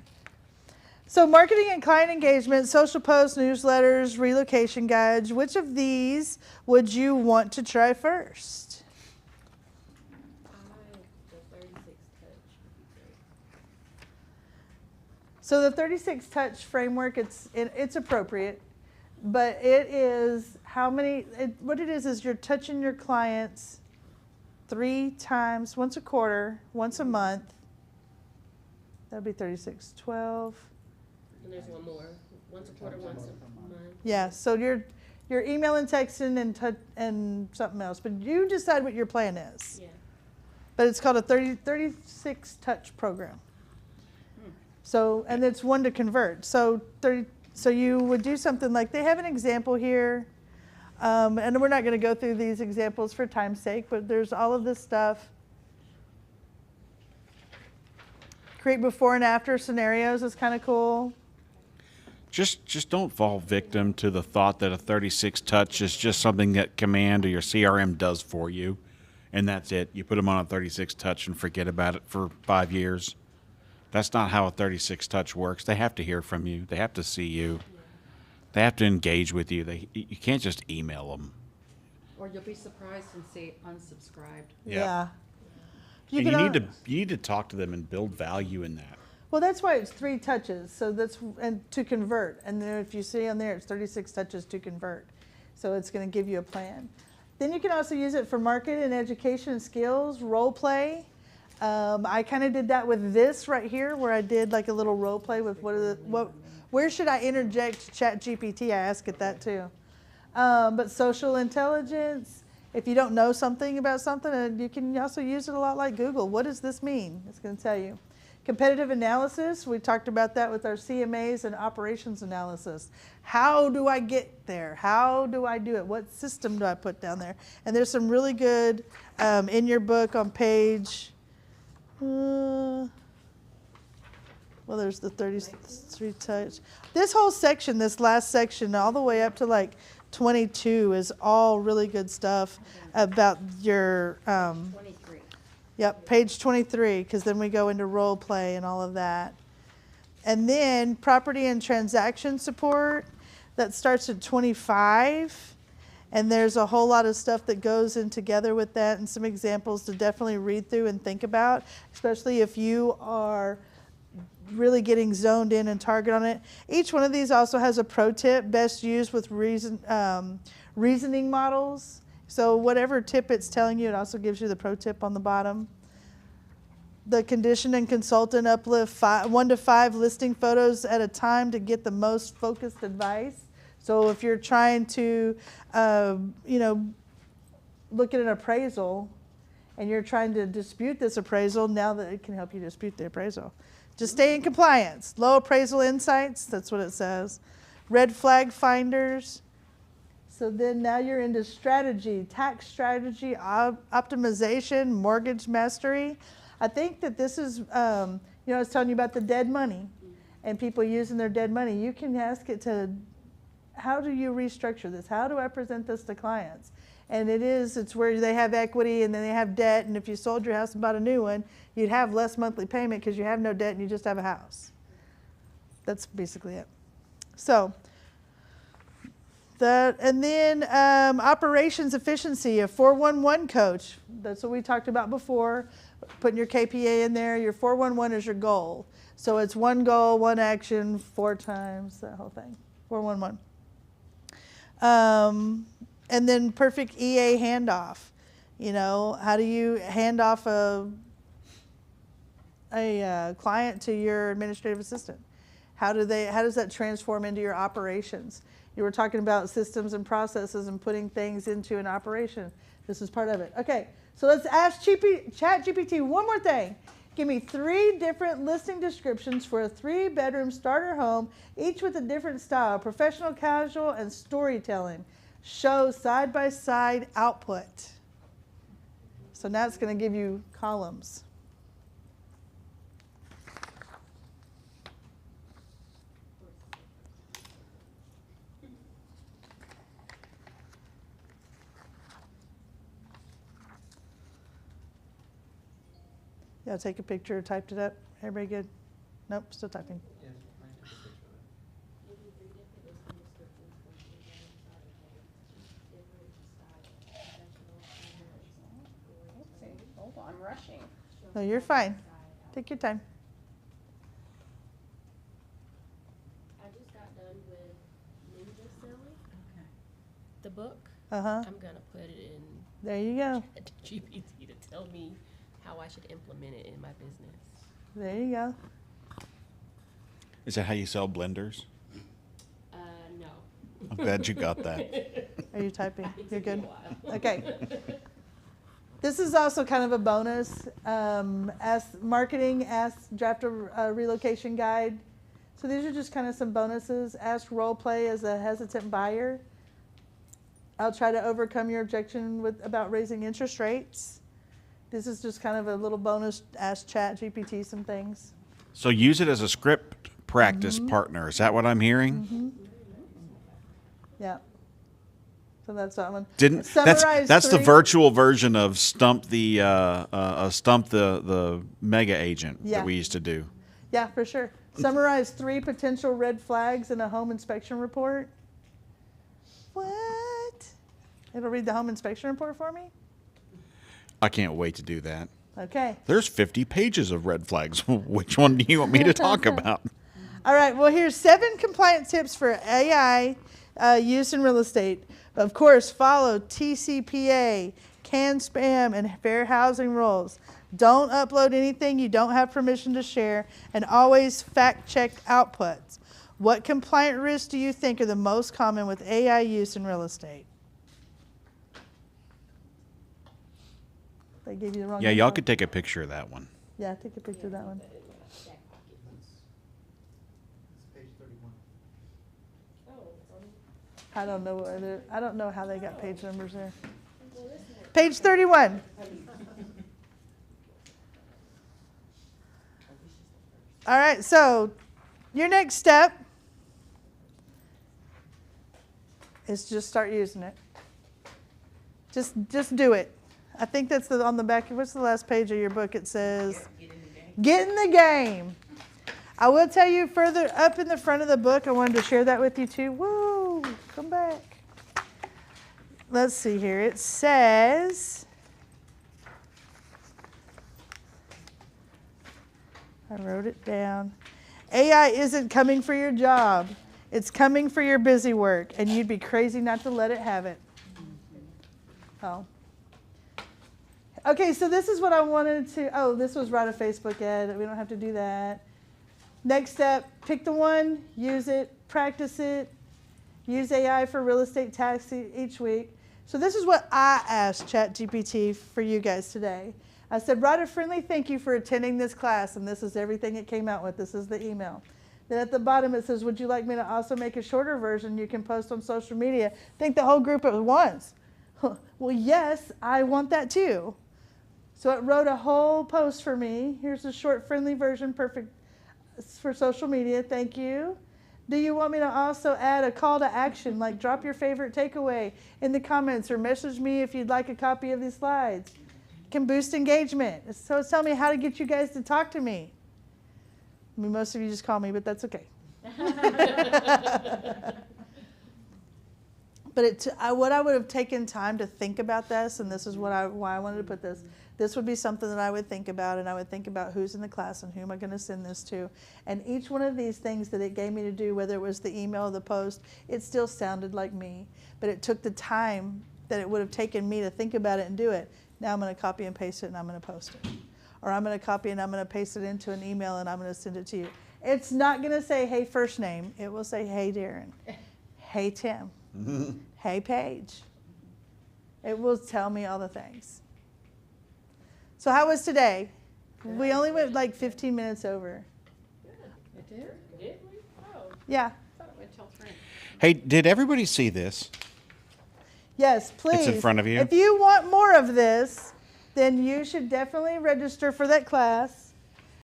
[SPEAKER 2] So marketing and client engagement, social posts, newsletters, relocation guides, which of these would you want to try first?
[SPEAKER 13] The 36 touch would be great.
[SPEAKER 2] So the 36 touch framework, it's appropriate, but it is what it is you're touching your clients 3 times, once a quarter, once a month. That'd be 36, 12.
[SPEAKER 13] And there's one more. Once a quarter, once a month.
[SPEAKER 2] Yeah, so you're emailing, texting, and something else, but you decide what your plan is.
[SPEAKER 13] Yeah.
[SPEAKER 2] But it's called a 36 touch program. So, and it's one to convert. So you would do something like, they have an example here, and we're not going to go through these examples for time's sake, but there's all of this stuff. Create before and after scenarios is kind of cool.
[SPEAKER 11] Just don't fall victim to the thought that a 36 touch is just something that Command or your CRM does for you, and that's it. You put them on a 36 touch and forget about it for 5 years. That's not how a 36 touch works. They have to hear from you. They have to see you. They have to engage with you. You can't just email them.
[SPEAKER 14] Or you'll be surprised and see unsubscribed.
[SPEAKER 2] Yeah.
[SPEAKER 11] And you need to talk to them and build value in that.
[SPEAKER 2] Well, that's why it's 3 touches. So and to convert. And then if you see on there, it's 36 touches to convert. So it's going to give you a plan. Then you can also use it for market and education skills, role play. I kind of did that with this right here, where I did like a little role play with where should I interject ChatGPT? I ask it that too. But social intelligence, if you don't know something about something, you can also use it a lot like Google. What does this mean? It's going to tell you. Competitive analysis, we talked about that with our CMAs and operations analysis. How do I get there? How do I do it? What system do I put down there? And there's some really good in your book on page, well, there's the 33 touch. This whole section, this last section, all the way up to like 22 is all really good stuff about your,
[SPEAKER 14] 23.
[SPEAKER 2] Yep, page 23, because then we go into role play and all of that. And then property and transaction support, that starts at 25. And there's a whole lot of stuff that goes in together with that and some examples to definitely read through and think about, especially if you are really getting zoned in and target on it. Each one of these also has a pro tip, best used with reasoning models. So whatever tip it's telling you, it also gives you the pro tip on the bottom. The condition and consultant uplift 1 to 5 listing photos at a time to get the most focused advice. So if you're trying to, look at an appraisal and you're trying to dispute this appraisal, now that it can help you dispute the appraisal. Just stay in compliance. Low appraisal insights, that's what it says. Red flag finders. So then now you're into strategy, tax strategy, optimization, mortgage mastery. I think that this is, I was telling you about the dead money and people using their dead money. You can ask it to, how do you restructure this? How do I present this to clients? And it's where they have equity and then they have debt. And if you sold your house and bought a new one, you'd have less monthly payment because you have no debt and you just have a house. That's basically it. So, and then operations efficiency, a 411 coach. That's what we talked about before. Putting your KPA in there. Your 411 is your goal. So it's 1 goal, 1 action, 4 times, that whole thing. 411. And then perfect EA handoff. How do you hand off a client to your administrative assistant? How does that transform into your operations? You were talking about systems and processes and putting things into an operation. This is part of it. Okay, so let's ask ChatGPT one more thing. Give me 3 different listing descriptions for a 3-bedroom starter home, each with a different style, professional, casual, and storytelling. Show side-by-side output. So now it's going to give you columns. Yeah, take a picture, typed it up. Everybody good? Nope, still typing.
[SPEAKER 4] Yes, I took a picture of it.
[SPEAKER 13] Oopsie, hold on, I'm rushing.
[SPEAKER 2] No, you're fine. Take your time.
[SPEAKER 5] I just got done with Ninja Selling. The book.
[SPEAKER 2] Uh-huh.
[SPEAKER 5] I'm gonna put it in
[SPEAKER 2] There you go.
[SPEAKER 5] GPT to tell me how I should implement it in my business.
[SPEAKER 2] There you go.
[SPEAKER 11] Is that how you sell blenders?
[SPEAKER 5] No.
[SPEAKER 11] I'm glad you got that.
[SPEAKER 2] Are you typing?
[SPEAKER 5] It
[SPEAKER 2] You're
[SPEAKER 5] took me
[SPEAKER 2] good?
[SPEAKER 5] a while.
[SPEAKER 2] Okay. This is also kind of a bonus. Ask marketing, ask draft a relocation guide. So these are just kind of some bonuses. Ask role play as a hesitant buyer. I'll try to overcome your objection about raising interest rates. This is just kind of a little bonus. Ask ChatGPT some things.
[SPEAKER 11] So use it as a script practice partner. Is that what I'm hearing?
[SPEAKER 2] Yeah. So that's that one.
[SPEAKER 11] That's
[SPEAKER 2] Summarize
[SPEAKER 11] the
[SPEAKER 2] 3
[SPEAKER 11] virtual version of Stump the mega agent
[SPEAKER 2] Yeah.
[SPEAKER 11] that we used to do.
[SPEAKER 2] Yeah, for sure. Summarize 3 potential red flags in a home inspection report. What? It'll read the home inspection report for me?
[SPEAKER 11] I can't wait to do that.
[SPEAKER 2] Okay.
[SPEAKER 11] There's 50 pages of red flags. Which one do you want me to talk about?
[SPEAKER 2] All right. Well, here's 7 compliance tips for AI use in real estate. Of course, follow TCPA, CAN spam, and fair housing rules. Don't upload anything you don't have permission to share, and always fact check outputs. What compliant risks do you think are the most common with AI use in real estate? They gave you the wrong
[SPEAKER 11] Yeah, y'all
[SPEAKER 2] info.
[SPEAKER 11] could take a picture of that one.
[SPEAKER 2] Yeah, take a picture of that one.
[SPEAKER 4] It's page 31.
[SPEAKER 2] I don't know whether, I don't know how they got page numbers there. Page 31. All right, so your next step is just start using it. Just do it. I think that's on the back. What's the last page of your book? It says, "Get in the game." I will tell you further up in the front of the book. I wanted to share that with you too. Woo! Come back. Let's see here. It says, I wrote it down. AI isn't coming for your job. It's coming for your busy work, and you'd be crazy not to let it have it. Oh. Okay, so this is what I wanted to, this was write a Facebook ad. We don't have to do that. Next step, pick the one, use it, practice it, use AI for real estate tax each week. So this is what I asked ChatGPT for you guys today. I said, write a friendly thank you for attending this class, and this is everything it came out with. This is the email. Then at the bottom it says, would you like me to also make a shorter version you can post on social media? Thank the whole group at once. Well, yes, I want that too. So it wrote a whole post for me. Here's a short, friendly version, perfect for social media. Thank you. Do you want me to also add a call to action, like drop your favorite takeaway in the comments or message me if you'd like a copy of these slides? Can boost engagement. So tell me how to get you guys to talk to me. I mean, most of you just call me, but that's okay. But what I would have taken time to think about this, and this is why I wanted to put this. This would be something that I would think about, and I would think about who's in the class and who am I going to send this to. And each one of these things that it gave me to do, whether it was the email or the post, it still sounded like me. But it took the time that it would have taken me to think about it and do it. Now I'm going to copy and paste it, and I'm going to post it. Or I'm going to copy and I'm going to paste it into an email, and I'm going to send it to you. It's not going to say, hey, first name. It will say, hey, Darren. Hey, Tim. Hey, Paige. It will tell me all the things. So how was today? We only went like 15 minutes over.
[SPEAKER 3] It did? Did we? Oh,
[SPEAKER 2] Yeah.
[SPEAKER 3] I thought it went till 3.
[SPEAKER 11] Hey, did everybody see this?
[SPEAKER 2] Yes, please.
[SPEAKER 11] It's in front of you?
[SPEAKER 2] If you want more of this, then you should definitely register for that class.